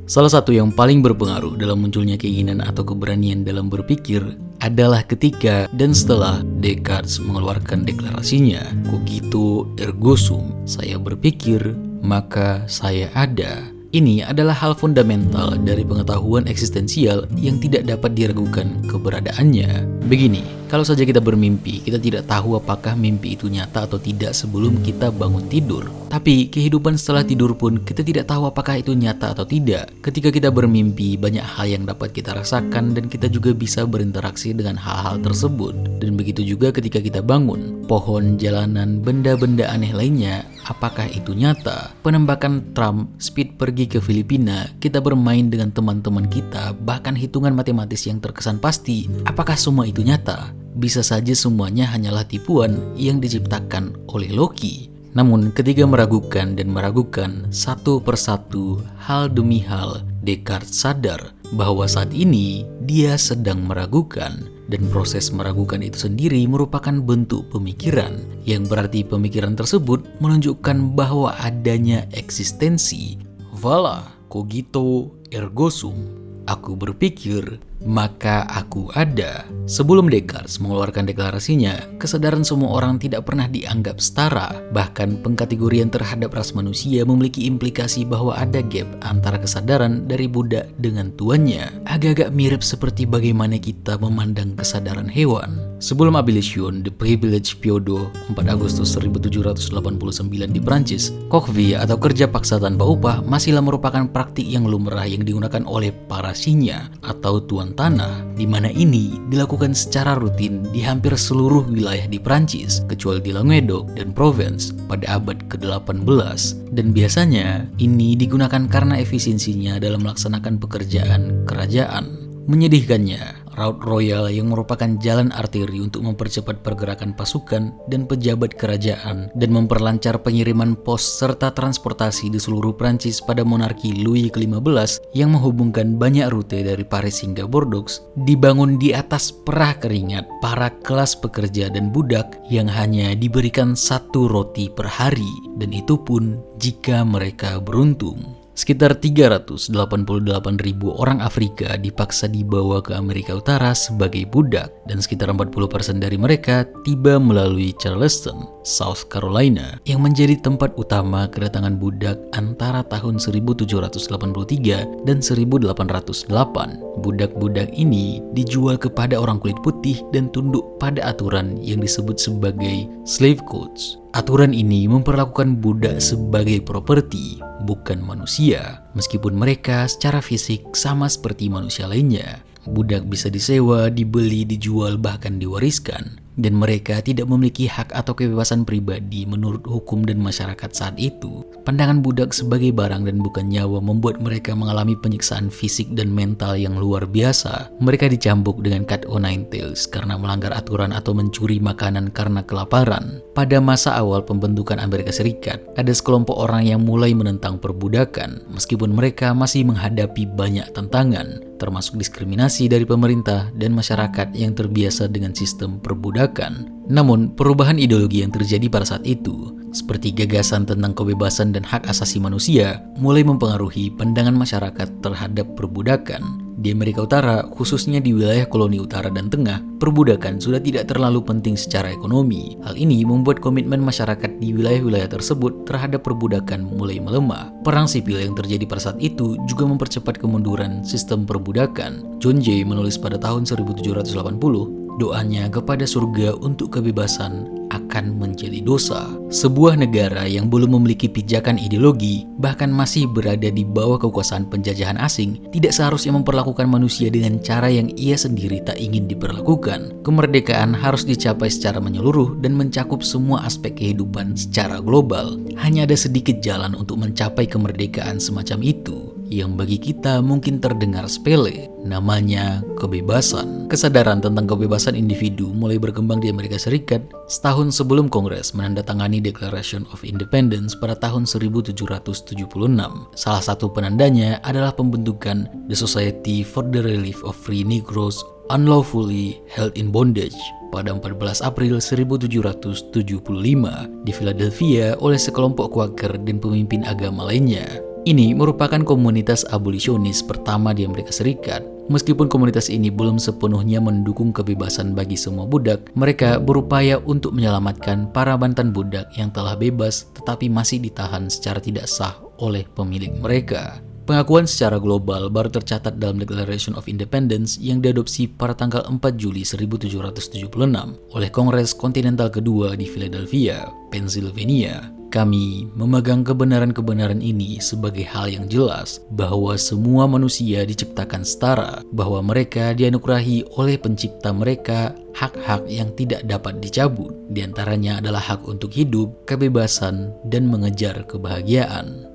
Salah satu yang paling berpengaruh dalam munculnya keinginan atau keberanian dalam berpikir adalah ketika dan setelah Descartes mengeluarkan deklarasinya, cogito ergo sum, saya berpikir maka saya ada. Ini adalah hal fundamental dari pengetahuan eksistensial yang tidak dapat diragukan keberadaannya. Begini, kalau saja kita bermimpi, kita tidak tahu apakah mimpi itu nyata atau tidak sebelum kita bangun tidur. Tapi kehidupan setelah tidur pun kita tidak tahu apakah itu nyata atau tidak. Ketika kita bermimpi, banyak hal yang dapat kita rasakan dan kita juga bisa berinteraksi dengan hal-hal tersebut. Dan begitu juga ketika kita bangun, pohon, jalanan, benda-benda aneh lainnya, apakah itu nyata? Penembakan Trump, Speed pergi ke Filipina, kita bermain dengan teman-teman kita, bahkan hitungan matematis yang terkesan pasti, apakah semua itu nyata? Bisa saja semuanya hanyalah tipuan yang diciptakan oleh Loki. Namun ketika meragukan dan meragukan satu persatu hal demi hal, Descartes sadar bahwa saat ini dia sedang meragukan, dan proses meragukan itu sendiri merupakan bentuk pemikiran, yang berarti pemikiran tersebut menunjukkan bahwa adanya eksistensi. Voila, cogito ergo sum. Aku berpikir, maka aku ada. Sebelum Descartes mengeluarkan deklarasinya, kesadaran semua orang tidak pernah dianggap setara. Bahkan pengkategorian terhadap ras manusia memiliki implikasi bahwa ada gap antara kesadaran dari budak dengan tuannya. Agak-agak mirip seperti bagaimana kita memandang kesadaran hewan. Sebelum abolition The Privilege Piodo 4 Agustus 1789 di Prancis, Coqui atau kerja paksa tanpa upah masihlah merupakan praktik yang lumrah yang digunakan oleh para sinya atau tuan tanah, di mana ini dilakukan secara rutin di hampir seluruh wilayah di Prancis kecuali di Languedoc dan Provence pada abad ke-18, dan biasanya ini digunakan karena efisiensinya dalam melaksanakan pekerjaan kerajaan. Menyedihkannya, Route Royal yang merupakan jalan arteri untuk mempercepat pergerakan pasukan dan pejabat kerajaan dan memperlancar pengiriman pos serta transportasi di seluruh Prancis pada monarki Louis XV yang menghubungkan banyak rute dari Paris hingga Bordeaux, dibangun di atas perah keringat para kelas pekerja dan budak yang hanya diberikan 1 roti per hari, dan itu pun jika mereka beruntung. Sekitar 388.000 orang Afrika dipaksa dibawa ke Amerika Utara sebagai budak, dan sekitar 40% dari mereka tiba melalui Charleston, South Carolina, yang menjadi tempat utama kedatangan budak antara tahun 1783 dan 1808. Budak-budak ini dijual kepada orang kulit putih dan tunduk pada aturan yang disebut sebagai slave codes. Aturan ini memperlakukan budak sebagai properti, bukan manusia, meskipun mereka secara fisik sama seperti manusia lainnya. Budak bisa disewa, dibeli, dijual, bahkan diwariskan, dan mereka tidak memiliki hak atau kebebasan pribadi menurut hukum dan masyarakat saat itu. Pandangan budak sebagai barang dan bukan nyawa membuat mereka mengalami penyiksaan fisik dan mental yang luar biasa. Mereka dicambuk dengan cut o' nine tails karena melanggar aturan atau mencuri makanan karena kelaparan. Pada masa awal pembentukan Amerika Serikat, ada sekelompok orang yang mulai menentang perbudakan, meskipun mereka masih menghadapi banyak tantangan, termasuk diskriminasi dari pemerintah dan masyarakat yang terbiasa dengan sistem perbudakan. Namun, perubahan ideologi yang terjadi pada saat itu, seperti gagasan tentang kebebasan dan hak asasi manusia, mulai mempengaruhi pandangan masyarakat terhadap perbudakan. Di Amerika Utara, khususnya di wilayah koloni utara dan tengah, perbudakan sudah tidak terlalu penting secara ekonomi. Hal ini membuat komitmen masyarakat di wilayah-wilayah tersebut terhadap perbudakan mulai melemah. Perang sipil yang terjadi pada saat itu juga mempercepat kemunduran sistem perbudakan. John Jay menulis pada tahun 1780, doanya kepada surga untuk kebebasan akan menjadi dosa. Sebuah negara yang belum memiliki pijakan ideologi, bahkan masih berada di bawah kekuasaan penjajahan asing, tidak seharusnya memperlakukan manusia dengan cara yang ia sendiri tak ingin diperlakukan. Kemerdekaan harus dicapai secara menyeluruh dan mencakup semua aspek kehidupan secara global. Hanya ada sedikit jalan untuk mencapai kemerdekaan semacam itu, yang bagi kita mungkin terdengar sepele, namanya kebebasan. Kesadaran tentang kebebasan individu mulai berkembang di Amerika Serikat setahun sebelum Kongres menandatangani Declaration of Independence pada tahun 1776. Salah satu penandanya adalah pembentukan The Society for the Relief of Free Negroes Unlawfully Held in Bondage pada 14 April 1775 di Philadelphia oleh sekelompok Quaker dan pemimpin agama lainnya. Ini merupakan komunitas abolisionis pertama di Amerika Serikat. Meskipun komunitas ini belum sepenuhnya mendukung kebebasan bagi semua budak, mereka berupaya untuk menyelamatkan para mantan budak yang telah bebas tetapi masih ditahan secara tidak sah oleh pemilik mereka. Pengakuan secara global baru tercatat dalam Declaration of Independence yang diadopsi pada tanggal 4 Juli 1776 oleh Kongres Kontinental Kedua di Philadelphia, Pennsylvania. Kami memegang kebenaran-kebenaran ini sebagai hal yang jelas bahwa semua manusia diciptakan setara, bahwa mereka dianugerahi oleh pencipta mereka hak-hak yang tidak dapat dicabut. Di antaranya adalah hak untuk hidup, kebebasan, dan mengejar kebahagiaan.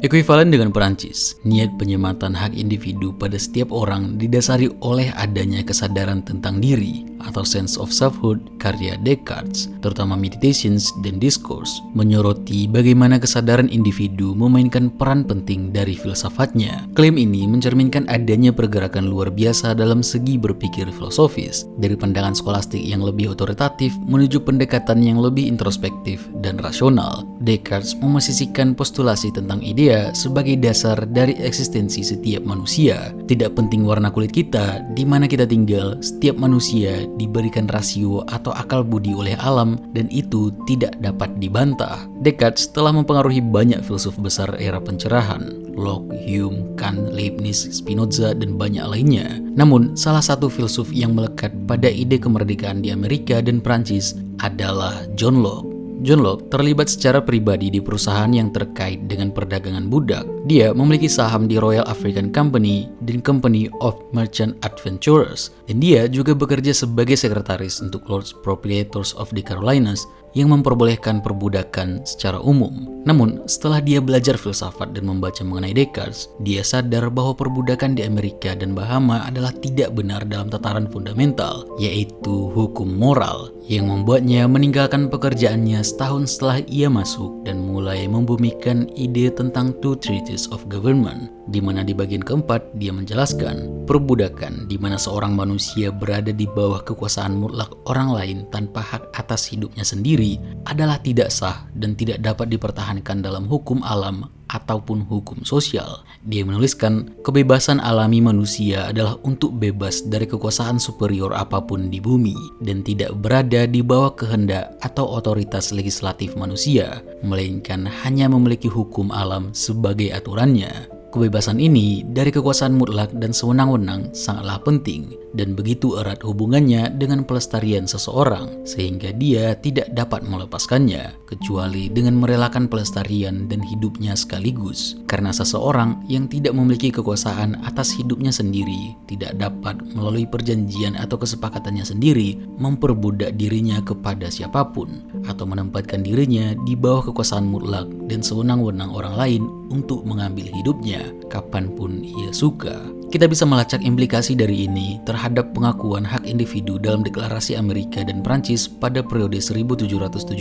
Ekuivalen dengan Perancis, niat penyematan hak individu pada setiap orang didasari oleh adanya kesadaran tentang diri. atau Sense of Selfhood karya Descartes, terutama Meditations dan Discourse, menyoroti bagaimana kesadaran individu memainkan peran penting dari filsafatnya. Klaim ini mencerminkan adanya pergerakan luar biasa dalam segi berpikir filosofis, dari pandangan skolastik yang lebih otoritatif menuju pendekatan yang lebih introspektif dan rasional. Descartes memosisikan postulasi tentang idea sebagai dasar dari eksistensi setiap manusia. Tidak penting warna kulit kita, di mana kita tinggal, setiap manusia diberikan rasio atau akal budi oleh alam dan itu tidak dapat dibantah. Descartes telah mempengaruhi banyak filsuf besar era pencerahan, Locke, Hume, Kant, Leibniz, Spinoza, dan banyak lainnya. Namun, salah satu filsuf yang melekat pada ide kemerdekaan di Amerika dan Prancis adalah John Locke. John Locke terlibat secara pribadi di perusahaan yang terkait dengan perdagangan budak. Dia memiliki saham di Royal African Company dan Company of Merchant Adventurers, dan dia juga bekerja sebagai sekretaris untuk Lords Proprietors of the Carolinas yang memperbolehkan perbudakan secara umum. Namun, setelah dia belajar filsafat dan membaca mengenai Descartes, dia sadar bahwa perbudakan di Amerika dan Bahama adalah tidak benar dalam tataran fundamental, yaitu hukum moral, yang membuatnya meninggalkan pekerjaannya setahun setelah ia masuk dan mulai membumikan ide tentang Two Treatises of Government, di mana di bagian keempat dia menjelaskan perbudakan di mana seorang manusia berada di bawah kekuasaan mutlak orang lain tanpa hak atas hidupnya sendiri adalah tidak sah dan tidak dapat dipertahankan dalam hukum alam ataupun hukum sosial. Dia menuliskan, kebebasan alami manusia adalah untuk bebas dari kekuasaan superior apapun di bumi dan tidak berada di bawah kehendak atau otoritas legislatif manusia, melainkan hanya memiliki hukum alam sebagai aturannya. Kebebasan ini dari kekuasaan mutlak dan sewenang-wenang sangatlah penting dan begitu erat hubungannya dengan pelestarian seseorang sehingga dia tidak dapat melepaskannya kecuali dengan merelakan pelestarian dan hidupnya sekaligus. Karena seseorang yang tidak memiliki kekuasaan atas hidupnya sendiri tidak dapat melalui perjanjian atau kesepakatannya sendiri memperbudak dirinya kepada siapapun atau menempatkan dirinya di bawah kekuasaan mutlak dan sewenang-wenang orang lain untuk mengambil hidupnya kapanpun ia suka. Kita bisa melacak implikasi dari ini terhadap pengakuan hak individu dalam Deklarasi Amerika dan Prancis pada periode 1776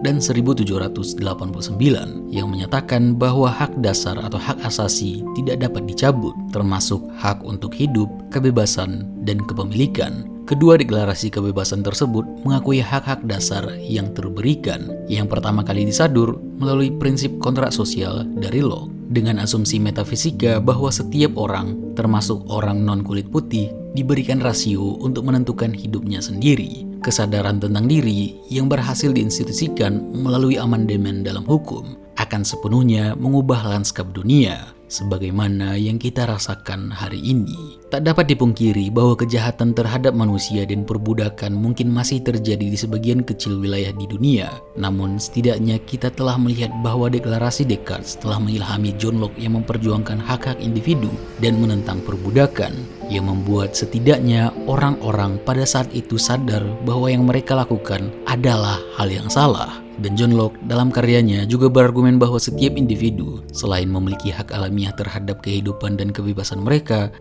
dan 1789 yang menyatakan bahwa hak dasar atau hak asasi tidak dapat dicabut, termasuk hak untuk hidup, kebebasan, dan kepemilikan. Kedua deklarasi kebebasan tersebut mengakui hak-hak dasar yang terberikan, yang pertama kali disadur melalui prinsip kontrak sosial dari Locke, dengan asumsi metafisika bahwa setiap orang, termasuk orang non-kulit putih, diberikan rasio untuk menentukan hidupnya sendiri. Kesadaran tentang diri yang berhasil diinstitusikan melalui amandemen dalam hukum akan sepenuhnya mengubah lanskap dunia sebagaimana yang kita rasakan hari ini. Tak dapat dipungkiri bahwa kejahatan terhadap manusia dan perbudakan mungkin masih terjadi di sebagian kecil wilayah di dunia. Namun setidaknya kita telah melihat bahwa deklarasi Descartes telah mengilhami John Locke yang memperjuangkan hak-hak individu dan menentang perbudakan, yang membuat setidaknya orang-orang pada saat itu sadar bahwa yang mereka lakukan adalah hal yang salah. Dan John Locke dalam karyanya juga berargumen bahwa setiap individu selain memiliki hak alamiah terhadap kehidupan dan kebebasan mereka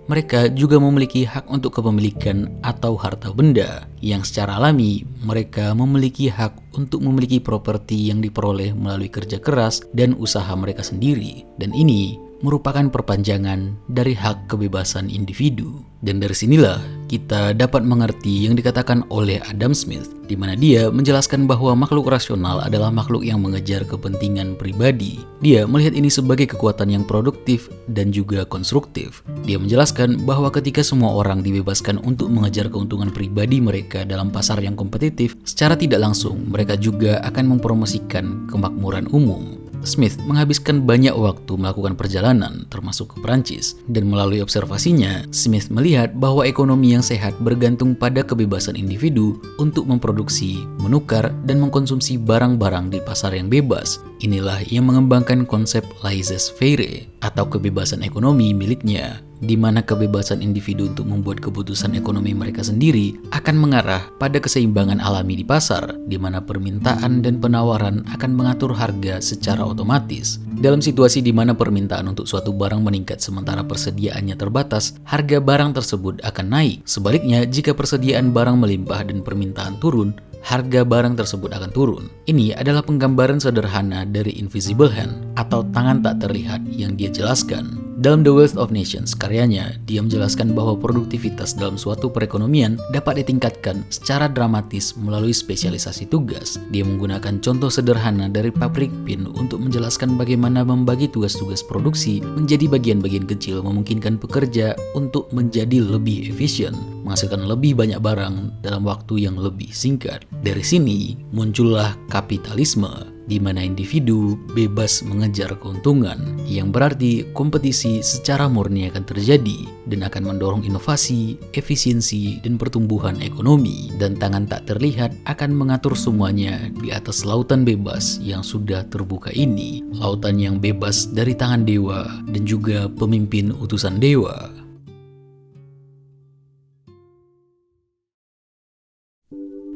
juga memiliki hak untuk kepemilikan atau harta benda, yang secara alami mereka memiliki hak untuk memiliki properti yang diperoleh melalui kerja keras dan usaha mereka sendiri. Dan ini merupakan perpanjangan dari hak kebebasan individu. Dan dari sinilah kita dapat mengerti yang dikatakan oleh Adam Smith, di mana dia menjelaskan bahwa makhluk rasional adalah makhluk yang mengejar kepentingan pribadi. Dia melihat ini sebagai kekuatan yang produktif dan juga konstruktif. Dia menjelaskan bahwa ketika semua orang dibebaskan untuk mengejar keuntungan pribadi mereka dalam pasar yang kompetitif, secara tidak langsung mereka juga akan mempromosikan kemakmuran umum. Smith menghabiskan banyak waktu melakukan perjalanan, termasuk ke Prancis, dan melalui observasinya, Smith melihat bahwa ekonomi yang sehat bergantung pada kebebasan individu untuk memproduksi, menukar, dan mengkonsumsi barang-barang di pasar yang bebas. Inilah yang mengembangkan konsep laissez-faire atau kebebasan ekonomi miliknya. di mana kebebasan individu untuk membuat keputusan ekonomi mereka sendiri akan mengarah pada keseimbangan alami di pasar, di mana permintaan dan penawaran akan mengatur harga secara otomatis. Dalam situasi di mana permintaan untuk suatu barang meningkat sementara persediaannya terbatas, harga barang tersebut akan naik. Sebaliknya, jika persediaan barang melimpah dan permintaan turun, harga barang tersebut akan turun. Ini adalah penggambaran sederhana dari invisible hand atau tangan tak terlihat yang dia jelaskan. Dalam The Wealth of Nations, karyanya, dia menjelaskan bahwa produktivitas dalam suatu perekonomian dapat ditingkatkan secara dramatis melalui spesialisasi tugas. Dia menggunakan contoh sederhana dari pabrik pin untuk menjelaskan bagaimana membagi tugas-tugas produksi menjadi bagian-bagian kecil memungkinkan pekerja untuk menjadi lebih efisien, menghasilkan lebih banyak barang dalam waktu yang lebih singkat. Dari sini muncullah kapitalisme, di mana individu bebas mengejar keuntungan, yang berarti kompetisi secara murni akan terjadi dan akan mendorong inovasi, efisiensi, dan pertumbuhan ekonomi. Dan tangan tak terlihat akan mengatur semuanya di atas lautan bebas yang sudah terbuka ini, lautan yang bebas dari tangan dewa dan juga pemimpin utusan dewa.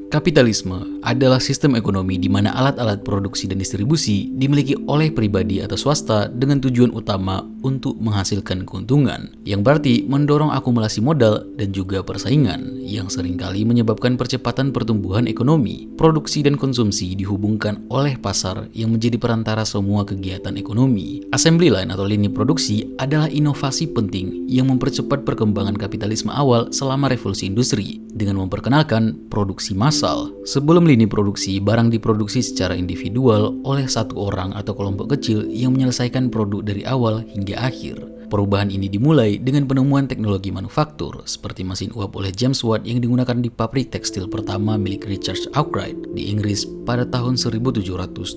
Kapitalisme adalah sistem ekonomi di mana alat-alat produksi dan distribusi dimiliki oleh pribadi atau swasta dengan tujuan utama untuk menghasilkan keuntungan, yang berarti mendorong akumulasi modal dan juga persaingan, yang seringkali menyebabkan percepatan pertumbuhan ekonomi. Produksi dan konsumsi dihubungkan oleh pasar yang menjadi perantara semua kegiatan ekonomi. Assembly line atau lini produksi adalah inovasi penting yang mempercepat perkembangan kapitalisme awal selama revolusi industri dengan memperkenalkan produksi massal. Sebelum lini produksi, barang diproduksi secara individual oleh satu orang atau kelompok kecil yang menyelesaikan produk dari awal hingga akhir. Perubahan ini dimulai dengan penemuan teknologi manufaktur seperti mesin uap oleh James Watt yang digunakan di pabrik tekstil pertama milik Richard Arkwright di Inggris pada tahun 1771,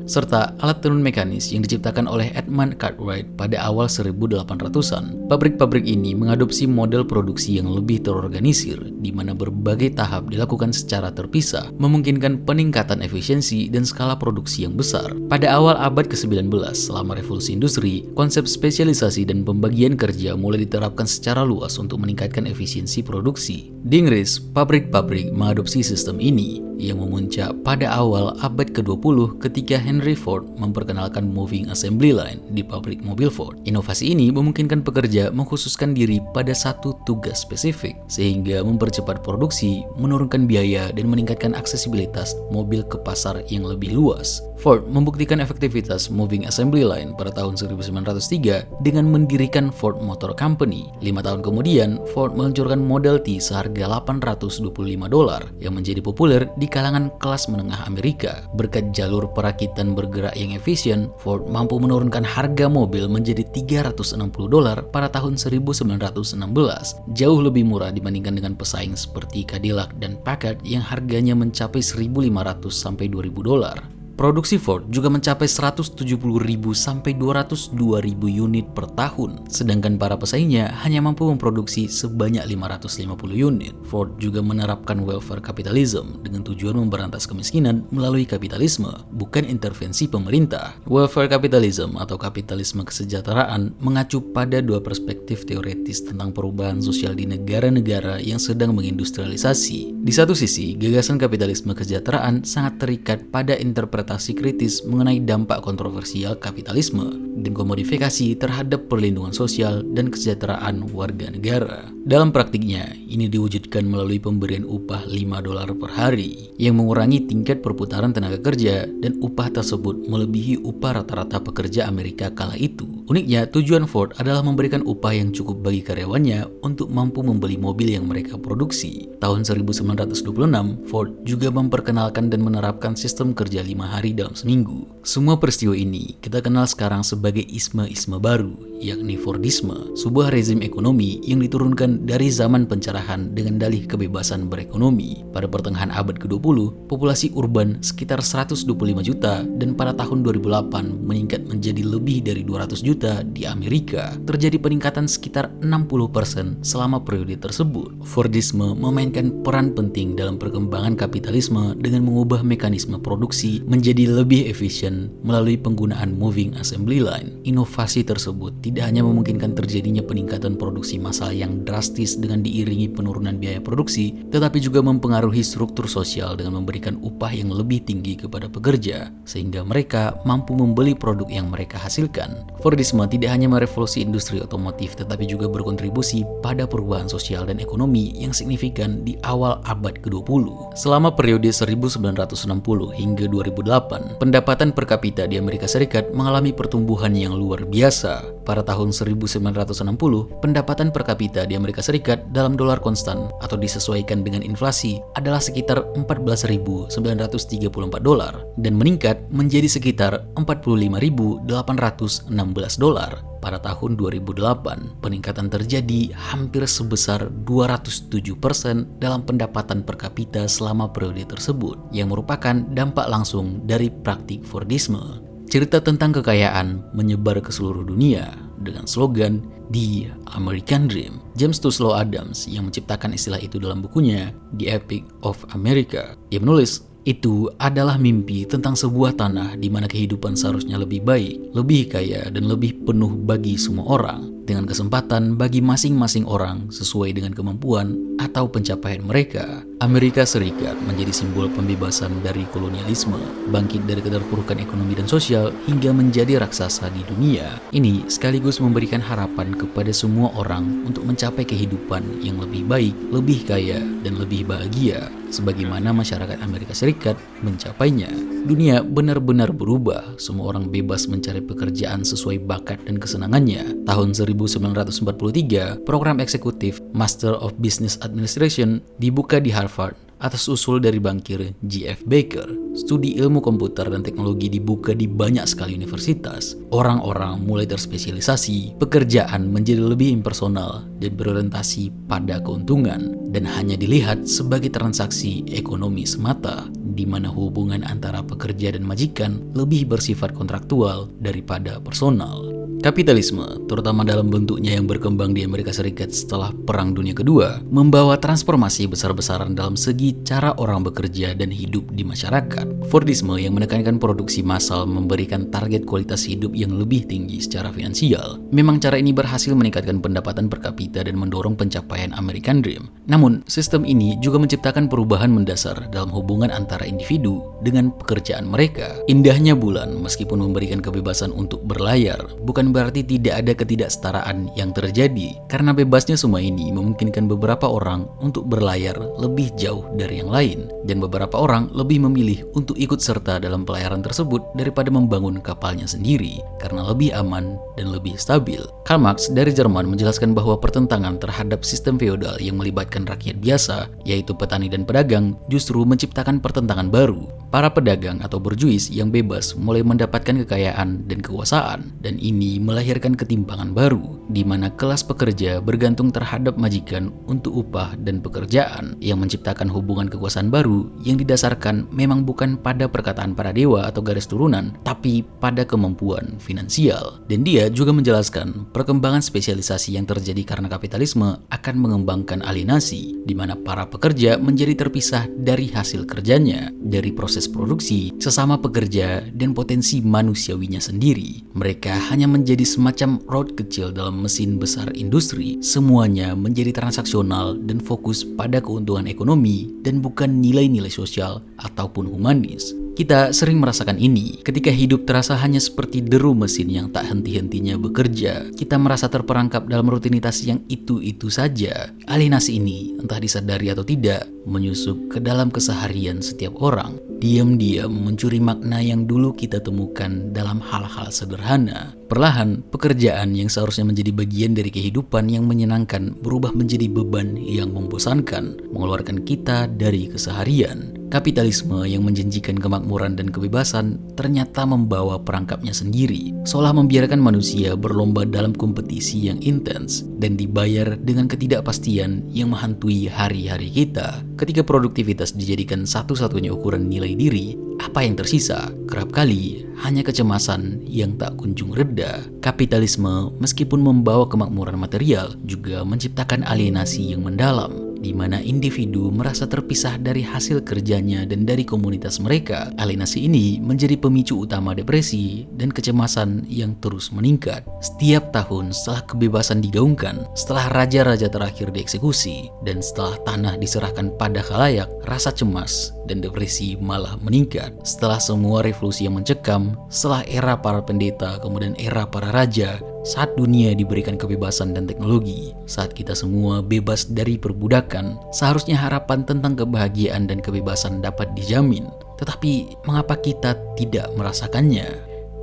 serta alat tenun mekanis yang diciptakan oleh Edmund Cartwright pada awal 1800-an. Pabrik-pabrik ini mengadopsi model produksi yang lebih terorganisir, di mana berbagai tahap dilakukan secara terpisah, memungkinkan peningkatan efisiensi dan skala produksi yang besar. Pada awal abad ke-19, selama revolusi industri, konsep spesialisasi dan pembagian kerja mulai diterapkan secara luas untuk meningkatkan efisiensi produksi. Di Inggris, pabrik-pabrik mengadopsi sistem ini yang memuncak pada awal abad ke-20 ketika Henry Ford memperkenalkan moving assembly line di pabrik mobil Ford. Inovasi ini memungkinkan pekerja mengkhususkan diri pada satu tugas spesifik, sehingga mempercepat produksi, menurunkan biaya, dan meningkatkan aksesibilitas mobil ke pasar yang lebih luas. Ford membuktikan efektivitas moving assembly line pada tahun 1903 dengan mendirikan Ford Motor Company. 5 tahun kemudian, Ford meluncurkan Model T seharga $825 yang menjadi populer di kalangan kelas menengah Amerika. Berkat jalur perakitan bergerak yang efisien, Ford mampu menurunkan harga mobil menjadi $360 pada tahun 1916, jauh lebih murah dibandingkan dengan pesaing seperti Cadillac dan Packard yang harganya mencapai $1.500 sampai $2.000. Produksi Ford juga mencapai 170.000 sampai 202.000 unit per tahun, sedangkan para pesaingnya hanya mampu memproduksi sebanyak 550 unit. Ford juga menerapkan welfare capitalism dengan tujuan memberantas kemiskinan melalui kapitalisme, bukan intervensi pemerintah. Welfare capitalism atau kapitalisme kesejahteraan mengacu pada dua perspektif teoritis tentang perubahan sosial di negara-negara yang sedang mengindustrialisasi. Di satu sisi, gagasan kapitalisme kesejahteraan sangat terikat pada interpretasi kritis mengenai dampak kontroversial kapitalisme dan komodifikasi terhadap perlindungan sosial dan kesejahteraan warga negara. Dalam praktiknya, ini diwujudkan melalui pemberian upah $5 per hari yang mengurangi tingkat perputaran tenaga kerja, dan upah tersebut melebihi upah rata-rata pekerja Amerika kala itu. Uniknya, tujuan Ford adalah memberikan upah yang cukup bagi karyawannya untuk mampu membeli mobil yang mereka produksi. Tahun 1926, Ford juga memperkenalkan dan menerapkan sistem kerja 5 hari dalam seminggu. Semua peristiwa ini kita kenal sekarang sebagai isme-isme baru, yakni Fordisme, sebuah rezim ekonomi yang diturunkan dari zaman pencerahan dengan dalih kebebasan berekonomi. Pada pertengahan abad ke-20, populasi urban sekitar 125 juta dan pada tahun 2008 meningkat menjadi lebih dari 200 juta di Amerika. Terjadi peningkatan sekitar 60% selama periode tersebut. Fordisme memainkan peran penting dalam perkembangan kapitalisme dengan mengubah mekanisme produksi menjadi menjadi lebih efisien melalui penggunaan moving assembly line. Inovasi tersebut tidak hanya memungkinkan terjadinya peningkatan produksi massal yang drastis dengan diiringi penurunan biaya produksi, tetapi juga mempengaruhi struktur sosial dengan memberikan upah yang lebih tinggi kepada pekerja, sehingga mereka mampu membeli produk yang mereka hasilkan. Fordisme tidak hanya merevolusi industri otomotif, tetapi juga berkontribusi pada perubahan sosial dan ekonomi yang signifikan di awal abad ke-20. Selama periode 1960 hingga 2008, pendapatan per kapita di Amerika Serikat mengalami pertumbuhan yang luar biasa. Pada tahun 1960, pendapatan per kapita di Amerika Serikat dalam dolar konstan atau disesuaikan dengan inflasi adalah sekitar 14.934 dolar dan meningkat menjadi sekitar 45.816 dolar. Pada tahun 2008, peningkatan terjadi hampir sebesar 207% dalam pendapatan per kapita selama periode tersebut, yang merupakan dampak langsung dari praktik Fordisme. Cerita tentang kekayaan menyebar ke seluruh dunia dengan slogan The American Dream. James Tuslow Adams yang menciptakan istilah itu dalam bukunya The Epic of America. Dia menulis, itu adalah mimpi tentang sebuah tanah di mana kehidupan seharusnya lebih baik, lebih kaya, dan lebih penuh bagi semua orang, dengan kesempatan bagi masing-masing orang sesuai dengan kemampuan atau pencapaian mereka. Amerika Serikat menjadi simbol pembebasan dari kolonialisme, bangkit dari keterpurukan ekonomi dan sosial, hingga menjadi raksasa di dunia. Ini sekaligus memberikan harapan kepada semua orang untuk mencapai kehidupan yang lebih baik, lebih kaya, dan lebih bahagia, sebagaimana masyarakat Amerika Serikat mencapainya. Dunia benar-benar berubah, semua orang bebas mencari pekerjaan sesuai bakat dan kesenangannya. Tahun 1943, program eksekutif Master of Business Administration dibuka di Harvard atas usul dari bankir J.F. Baker. Studi ilmu komputer dan teknologi dibuka di banyak sekali universitas. Orang-orang mulai terspesialisasi, pekerjaan menjadi lebih impersonal dan berorientasi pada keuntungan, dan hanya dilihat sebagai transaksi ekonomi semata, di mana hubungan antara pekerja dan majikan lebih bersifat kontraktual daripada personal. Kapitalisme, terutama dalam bentuknya yang berkembang di Amerika Serikat setelah Perang Dunia Kedua, membawa transformasi besar-besaran dalam segi cara orang bekerja dan hidup di masyarakat. Fordisme yang menekankan produksi massal memberikan target kualitas hidup yang lebih tinggi secara finansial. Memang cara ini berhasil meningkatkan pendapatan per kapita dan mendorong pencapaian American Dream. Namun, sistem ini juga menciptakan perubahan mendasar dalam hubungan antara individu dengan pekerjaan mereka. Indahnya bulan, meskipun memberikan kebebasan untuk berlayar, bukan berarti tidak ada ketidaksetaraan yang terjadi, karena bebasnya semua ini memungkinkan beberapa orang untuk berlayar lebih jauh dari yang lain, dan beberapa orang lebih memilih untuk ikut serta dalam pelayaran tersebut daripada membangun kapalnya sendiri, karena lebih aman dan lebih stabil. Karl Marx dari Jerman menjelaskan bahwa pertentangan terhadap sistem feodal yang melibatkan rakyat biasa, yaitu petani dan pedagang, justru menciptakan pertentangan baru. Para pedagang atau berjuis yang bebas mulai mendapatkan kekayaan dan kekuasaan, dan ini melahirkan ketimpangan baru, di mana kelas pekerja bergantung terhadap majikan untuk upah dan pekerjaan, yang menciptakan hubungan kekuasaan baru yang didasarkan memang bukan pada perkataan para dewa atau garis turunan, tapi pada kemampuan finansial. Dan dia juga menjelaskan perkembangan spesialisasi yang terjadi karena kapitalisme akan mengembangkan alienasi, di mana para pekerja menjadi terpisah dari hasil kerjanya, dari proses produksi, sesama pekerja, dan potensi manusiawinya sendiri. Mereka hanya menjadi semacam robot kecil dalam mesin besar industri. Semuanya menjadi transaksional dan fokus pada keuntungan ekonomi dan bukan nilai-nilai sosial ataupun humanis. Kita sering merasakan ini ketika hidup terasa hanya seperti deru mesin yang tak henti-hentinya bekerja. Kita merasa terperangkap dalam rutinitas yang itu-itu saja. Alienasi ini, entah disadari atau tidak, menyusup ke dalam keseharian setiap orang. Diam-diam mencuri makna yang dulu kita temukan dalam hal-hal sederhana. Perlahan, pekerjaan yang seharusnya menjadi bagian dari kehidupan yang menyenangkan berubah menjadi beban yang membosankan, mengeluarkan kita dari keseharian. Kapitalisme yang menjanjikan kemakmuran dan kebebasan ternyata membawa perangkapnya sendiri, seolah membiarkan manusia berlomba dalam kompetisi yang intens dan dibayar dengan ketidakpastian yang menghantui hari-hari kita. Ketika produktivitas dijadikan satu-satunya ukuran nilai diri, apa yang tersisa? Kerap kali hanya kecemasan yang tak kunjung reda. Kapitalisme, meskipun membawa kemakmuran material, juga menciptakan alienasi yang mendalam. di mana individu merasa terpisah dari hasil kerjanya dan dari komunitas mereka. Alienasi ini menjadi pemicu utama depresi dan kecemasan yang terus meningkat. Setiap tahun setelah kebebasan digaungkan, setelah raja-raja terakhir dieksekusi, dan setelah tanah diserahkan pada khalayak, rasa cemas dan depresi malah meningkat. Setelah semua revolusi yang mencekam, setelah era para pendeta, kemudian era para raja, saat dunia diberikan kebebasan dan teknologi, saat kita semua bebas dari perbudakan, seharusnya harapan tentang kebahagiaan dan kebebasan dapat dijamin. Tetapi mengapa kita tidak merasakannya?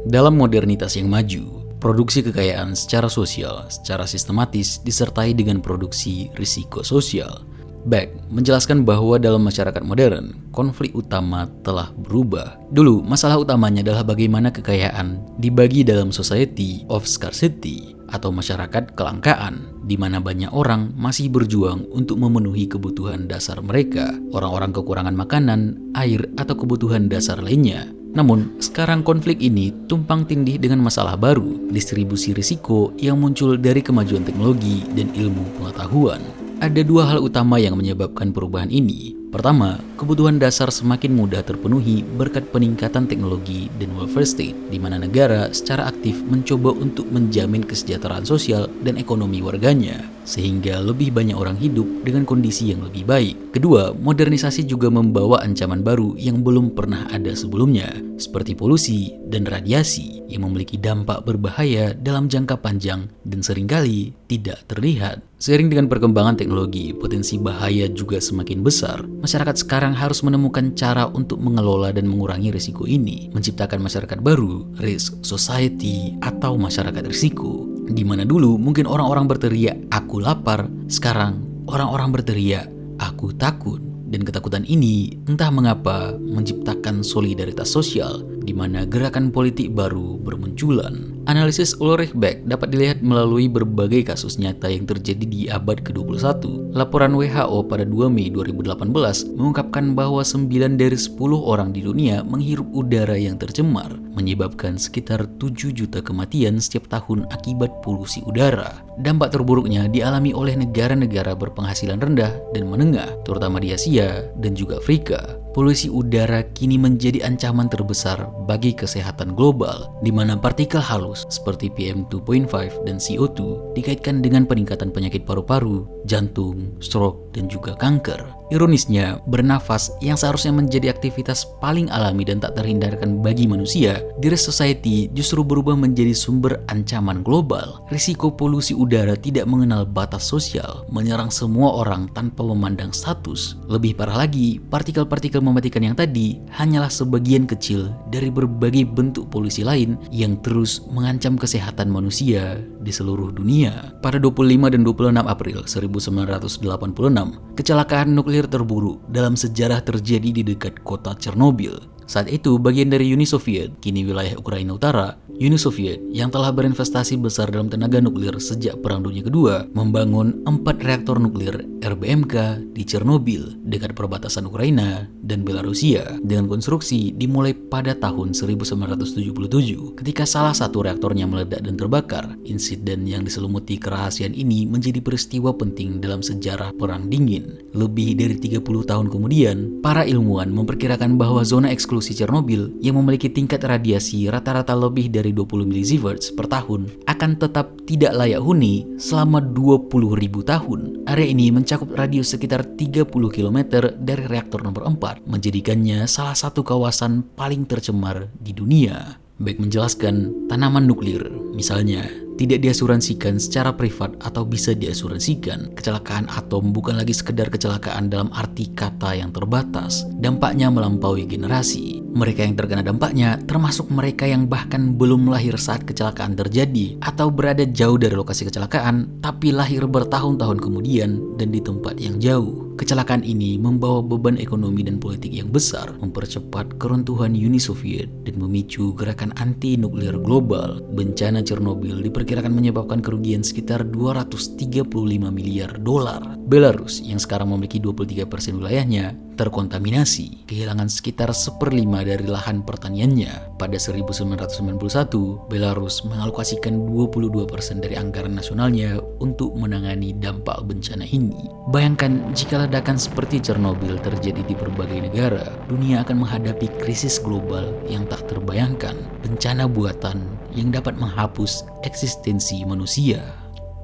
Dalam modernitas yang maju, produksi kekayaan secara sosial, secara sistematis disertai dengan produksi risiko sosial. Beck menjelaskan bahwa dalam masyarakat modern, konflik utama telah berubah. Dulu, masalah utamanya adalah bagaimana kekayaan dibagi dalam society of scarcity atau masyarakat kelangkaan, di mana banyak orang masih berjuang untuk memenuhi kebutuhan dasar mereka, orang-orang kekurangan makanan, air, atau kebutuhan dasar lainnya. Namun, sekarang konflik ini tumpang tindih dengan masalah baru, distribusi risiko yang muncul dari kemajuan teknologi dan ilmu pengetahuan. Ada dua hal utama yang menyebabkan perubahan ini. Pertama, kebutuhan dasar semakin mudah terpenuhi berkat peningkatan teknologi dan welfare state, di mana negara secara aktif mencoba untuk menjamin kesejahteraan sosial dan ekonomi warganya, sehingga lebih banyak orang hidup dengan kondisi yang lebih baik. Kedua, modernisasi juga membawa ancaman baru yang belum pernah ada sebelumnya, seperti polusi dan radiasi yang memiliki dampak berbahaya dalam jangka panjang dan seringkali tidak terlihat. Seiring dengan perkembangan teknologi, potensi bahaya juga semakin besar. Masyarakat sekarang harus menemukan cara untuk mengelola dan mengurangi risiko ini, menciptakan masyarakat baru, risk society atau masyarakat risiko. Di mana dulu mungkin orang-orang berteriak, "Aku lapar," sekarang orang-orang berteriak, "Aku takut." Dan ketakutan ini entah mengapa menciptakan solidaritas sosial, di mana gerakan politik baru bermunculan. Analisis Ulrich Beck dapat dilihat melalui berbagai kasus nyata yang terjadi di abad ke-21. Laporan WHO pada 2 Mei 2018 mengungkapkan bahwa 9 dari 10 orang di dunia menghirup udara yang tercemar, menyebabkan sekitar 7 juta kematian setiap tahun akibat polusi udara. Dampak terburuknya dialami oleh negara-negara berpenghasilan rendah dan menengah, terutama di Asia dan juga Afrika. Polusi udara kini menjadi ancaman terbesar bagi kesehatan global, di mana partikel halus seperti PM2.5 dan CO2 dikaitkan dengan peningkatan penyakit paru-paru, jantung, stroke, dan juga kanker. Ironisnya, bernafas yang seharusnya menjadi aktivitas paling alami dan tak terhindarkan bagi manusia, di Risk Society justru berubah menjadi sumber ancaman global. Risiko polusi udara tidak mengenal batas sosial, menyerang semua orang tanpa memandang status. Lebih parah lagi, partikel-partikel mematikan yang tadi hanyalah sebagian kecil dari berbagai bentuk polusi lain yang terus mengancam kesehatan manusia di seluruh dunia. Pada 25 dan 26 April 1986, kecelakaan nuklir terburuk dalam sejarah terjadi di dekat kota Chernobyl. Saat itu, bagian dari Uni Soviet, kini wilayah Ukraina Utara, Uni Soviet yang telah berinvestasi besar dalam tenaga nuklir sejak Perang Dunia Kedua, membangun 4 reaktor nuklir RBMK di Chernobyl dekat perbatasan Ukraina dan Belarusia dengan konstruksi dimulai pada tahun 1977. Ketika salah satu reaktornya meledak dan terbakar, insiden yang diselumuti kerahasiaan ini menjadi peristiwa penting dalam sejarah Perang Dingin. Lebih dari 30 tahun kemudian, para ilmuwan memperkirakan bahwa zona eksklusi Chernobyl yang memiliki tingkat radiasi rata-rata lebih dari 20 mSv per tahun akan tetap tidak layak huni selama 20.000 tahun. Area ini mencakup radius sekitar 30 km dari reaktor nomor 4, menjadikannya salah satu kawasan paling tercemar di dunia. Beck menjelaskan, tanaman nuklir, misalnya, tidak diasuransikan secara privat atau bisa diasuransikan. Kecelakaan atom bukan lagi sekedar kecelakaan dalam arti kata yang terbatas. Dampaknya melampaui generasi. Mereka yang terkena dampaknya termasuk mereka yang bahkan belum lahir saat kecelakaan terjadi atau berada jauh dari lokasi kecelakaan tapi lahir bertahun-tahun kemudian dan di tempat yang jauh. Kecelakaan ini membawa beban ekonomi dan politik yang besar, mempercepat keruntuhan Uni Soviet dan memicu gerakan anti-nuklir global. Bencana Chernobyl diperkirakan menyebabkan kerugian sekitar 235 miliar dolar. Belarus yang sekarang memiliki 23% wilayahnya terkontaminasi, kehilangan sekitar 1/5 dari lahan pertaniannya. Pada 1991, Belarus mengalokasikan 22% dari anggaran nasionalnya untuk menangani dampak bencana ini. Bayangkan jika ledakan seperti Chernobyl terjadi di berbagai negara, dunia akan menghadapi krisis global yang tak terbayangkan, bencana buatan yang dapat menghapus eksistensi manusia.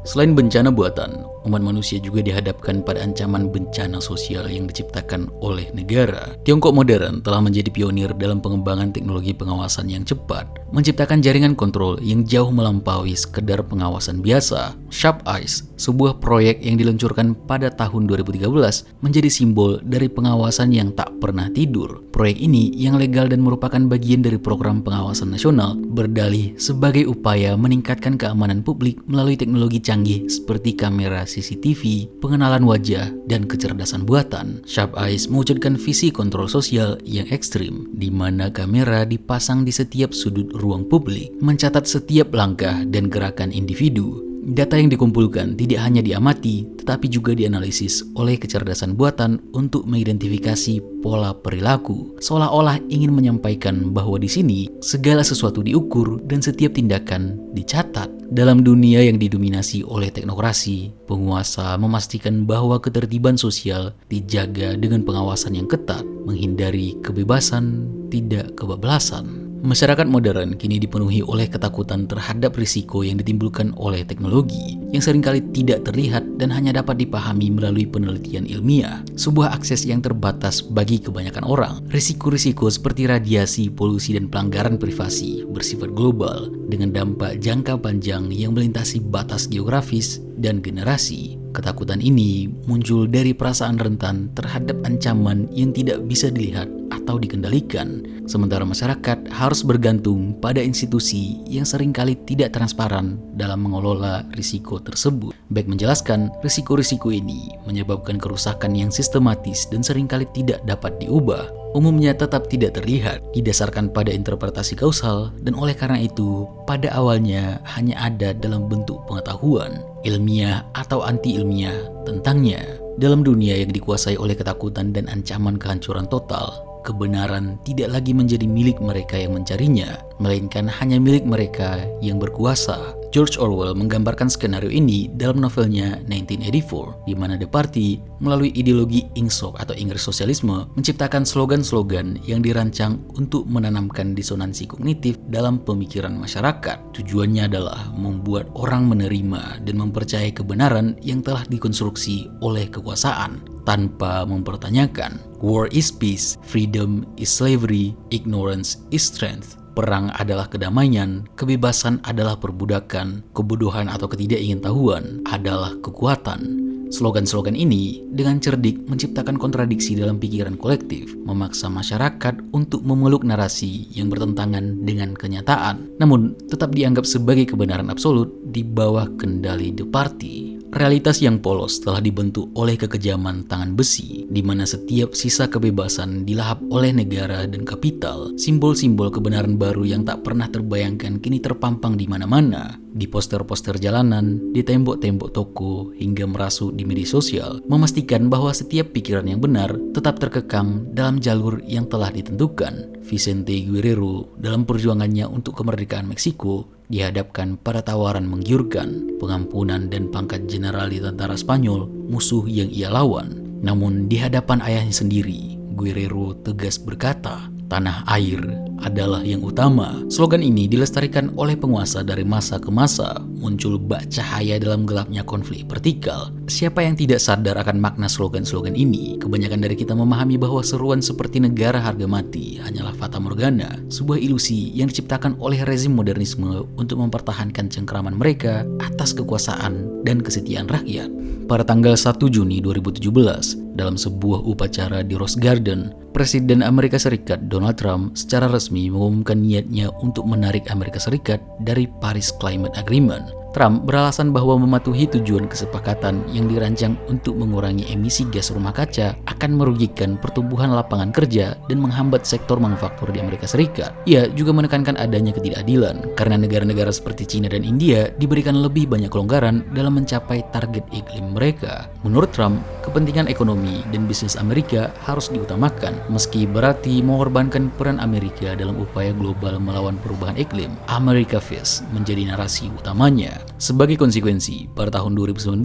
Selain bencana buatan, umat manusia juga dihadapkan pada ancaman bencana sosial yang diciptakan oleh negara. Tiongkok modern telah menjadi pionir dalam pengembangan teknologi pengawasan yang cepat, menciptakan jaringan kontrol yang jauh melampaui sekedar pengawasan biasa. Sharp Eyes, sebuah proyek yang diluncurkan pada tahun 2013, menjadi simbol dari pengawasan yang tak pernah tidur. Proyek ini yang legal dan merupakan bagian dari program pengawasan nasional, berdalih sebagai upaya meningkatkan keamanan publik melalui teknologi canggih seperti kamera CCTV, pengenalan wajah, dan kecerdasan buatan. Sharp Eyes mewujudkan visi kontrol sosial yang ekstrim, di mana kamera dipasang di setiap sudut ruang publik, mencatat setiap langkah dan gerakan individu. Data yang dikumpulkan tidak hanya diamati, tetapi juga dianalisis oleh kecerdasan buatan untuk mengidentifikasi pola perilaku, seolah-olah ingin menyampaikan bahwa di sini segala sesuatu diukur dan setiap tindakan dicatat. Dalam dunia yang didominasi oleh teknokrasi, penguasa memastikan bahwa ketertiban sosial dijaga dengan pengawasan yang ketat, menghindari kebebasan, tidak kebablasan. Masyarakat modern kini dipenuhi oleh ketakutan terhadap risiko yang ditimbulkan oleh teknologi yang seringkali tidak terlihat dan hanya dapat dipahami melalui penelitian ilmiah. Sebuah akses yang terbatas bagi kebanyakan orang. Risiko-risiko seperti radiasi, polusi, dan pelanggaran privasi bersifat global dengan dampak jangka panjang yang melintasi batas geografis dan generasi. Ketakutan ini muncul dari perasaan rentan terhadap ancaman yang tidak bisa dilihat atau dikendalikan, sementara masyarakat harus bergantung pada institusi yang seringkali tidak transparan dalam mengelola risiko tersebut. Beck menjelaskan, risiko-risiko ini menyebabkan kerusakan yang sistematis dan seringkali tidak dapat diubah. Umumnya tetap tidak terlihat, didasarkan pada interpretasi kausal, dan oleh karena itu, pada awalnya hanya ada dalam bentuk pengetahuan, ilmiah atau anti-ilmiah tentangnya. Dalam dunia yang dikuasai oleh ketakutan dan ancaman kehancuran total, kebenaran tidak lagi menjadi milik mereka yang mencarinya, melainkan hanya milik mereka yang berkuasa. George Orwell menggambarkan skenario ini dalam novelnya 1984, di mana The Party melalui ideologi Ingsoc atau Inggris Sosialisme menciptakan slogan-slogan yang dirancang untuk menanamkan disonansi kognitif dalam pemikiran masyarakat. Tujuannya adalah membuat orang menerima dan mempercayai kebenaran yang telah dikonstruksi oleh kekuasaan tanpa mempertanyakan. War is peace, freedom is slavery, ignorance is strength. Perang adalah kedamaian, kebebasan adalah perbudakan, kebodohan atau ketidakingintahuan adalah kekuatan. Slogan-slogan ini dengan cerdik menciptakan kontradiksi dalam pikiran kolektif, memaksa masyarakat untuk memeluk narasi yang bertentangan dengan kenyataan, namun tetap dianggap sebagai kebenaran absolut di bawah kendali The Party. Realitas yang polos telah dibentuk oleh kekejaman tangan besi, di mana setiap sisa kebebasan dilahap oleh negara dan kapital. Simbol-simbol kebenaran baru yang tak pernah terbayangkan kini terpampang di mana-mana, di poster-poster jalanan, di tembok-tembok toko, hingga merasuk di media sosial, memastikan bahwa setiap pikiran yang benar tetap terkekang dalam jalur yang telah ditentukan. Vicente Guerrero dalam perjuangannya untuk kemerdekaan Meksiko dihadapkan pada tawaran menggiurkan, pengampunan dan pangkat jenderal di tentara Spanyol, musuh yang ia lawan. Namun di hadapan ayahnya sendiri, Guerrero tegas berkata, "Tanah air adalah yang utama." Slogan ini dilestarikan oleh penguasa dari masa ke masa, muncul bak cahaya dalam gelapnya konflik vertikal. Siapa yang tidak sadar akan makna slogan-slogan ini? Kebanyakan dari kita memahami bahwa seruan seperti negara harga mati hanyalah fata morgana, sebuah ilusi yang diciptakan oleh rezim modernisme untuk mempertahankan cengkraman mereka atas kekuasaan dan kesetiaan rakyat. Pada tanggal 1 Juni 2017, dalam sebuah upacara di Rose Garden, Presiden Amerika Serikat Donald Trump secara resmi mengumumkan niatnya untuk menarik Amerika Serikat dari Paris Climate Agreement. Trump beralasan bahwa mematuhi tujuan kesepakatan yang dirancang untuk mengurangi emisi gas rumah kaca akan merugikan pertumbuhan lapangan kerja dan menghambat sektor manufaktur di Amerika Serikat. Ia juga menekankan adanya ketidakadilan karena negara-negara seperti China dan India diberikan lebih banyak kelonggaran dalam mencapai target iklim mereka. Menurut Trump, kepentingan ekonomi dan bisnis Amerika harus diutamakan meski berarti mengorbankan peran Amerika dalam upaya global melawan perubahan iklim. America First menjadi narasi utamanya. Sebagai konsekuensi, pada tahun 2019,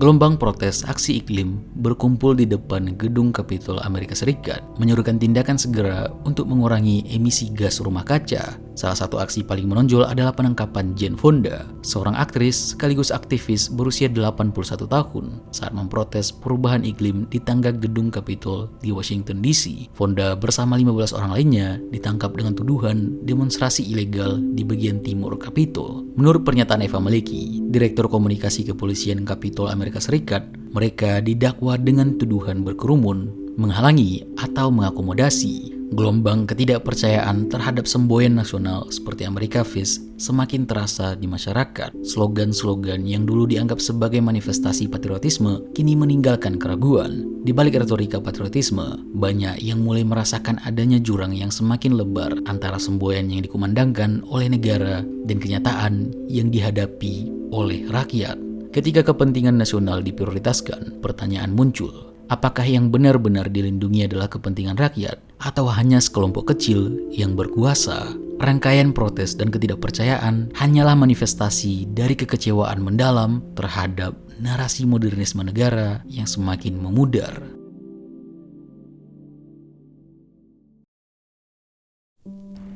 gelombang protes aksi iklim berkumpul di depan gedung Kapitol Amerika Serikat, menyerukan tindakan segera untuk mengurangi emisi gas rumah kaca. Salah satu aksi paling menonjol adalah penangkapan Jane Fonda, seorang aktris sekaligus aktivis berusia 81 tahun, saat memprotes perubahan iklim di tangga gedung Kapitol di Washington DC. Fonda bersama 15 orang lainnya ditangkap dengan tuduhan demonstrasi ilegal di bagian timur Kapitol. Menurut pernyataan Eva Maleki, Direktur Komunikasi Kepolisian Kapitol Amerika Serikat, mereka didakwa dengan tuduhan berkerumun, menghalangi atau mengakomodasi. Gelombang ketidakpercayaan terhadap semboyan nasional seperti America First semakin terasa di masyarakat. Slogan-slogan yang dulu dianggap sebagai manifestasi patriotisme kini meninggalkan keraguan. Di balik retorika patriotisme, banyak yang mulai merasakan adanya jurang yang semakin lebar antara semboyan yang dikumandangkan oleh negara dan kenyataan yang dihadapi oleh rakyat. Ketika kepentingan nasional diprioritaskan, pertanyaan muncul. Apakah yang benar-benar dilindungi adalah kepentingan rakyat atau hanya sekelompok kecil yang berkuasa? Rangkaian protes dan ketidakpercayaan hanyalah manifestasi dari kekecewaan mendalam terhadap narasi modernisme negara yang semakin memudar.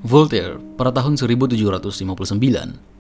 Voltaire pada tahun 1759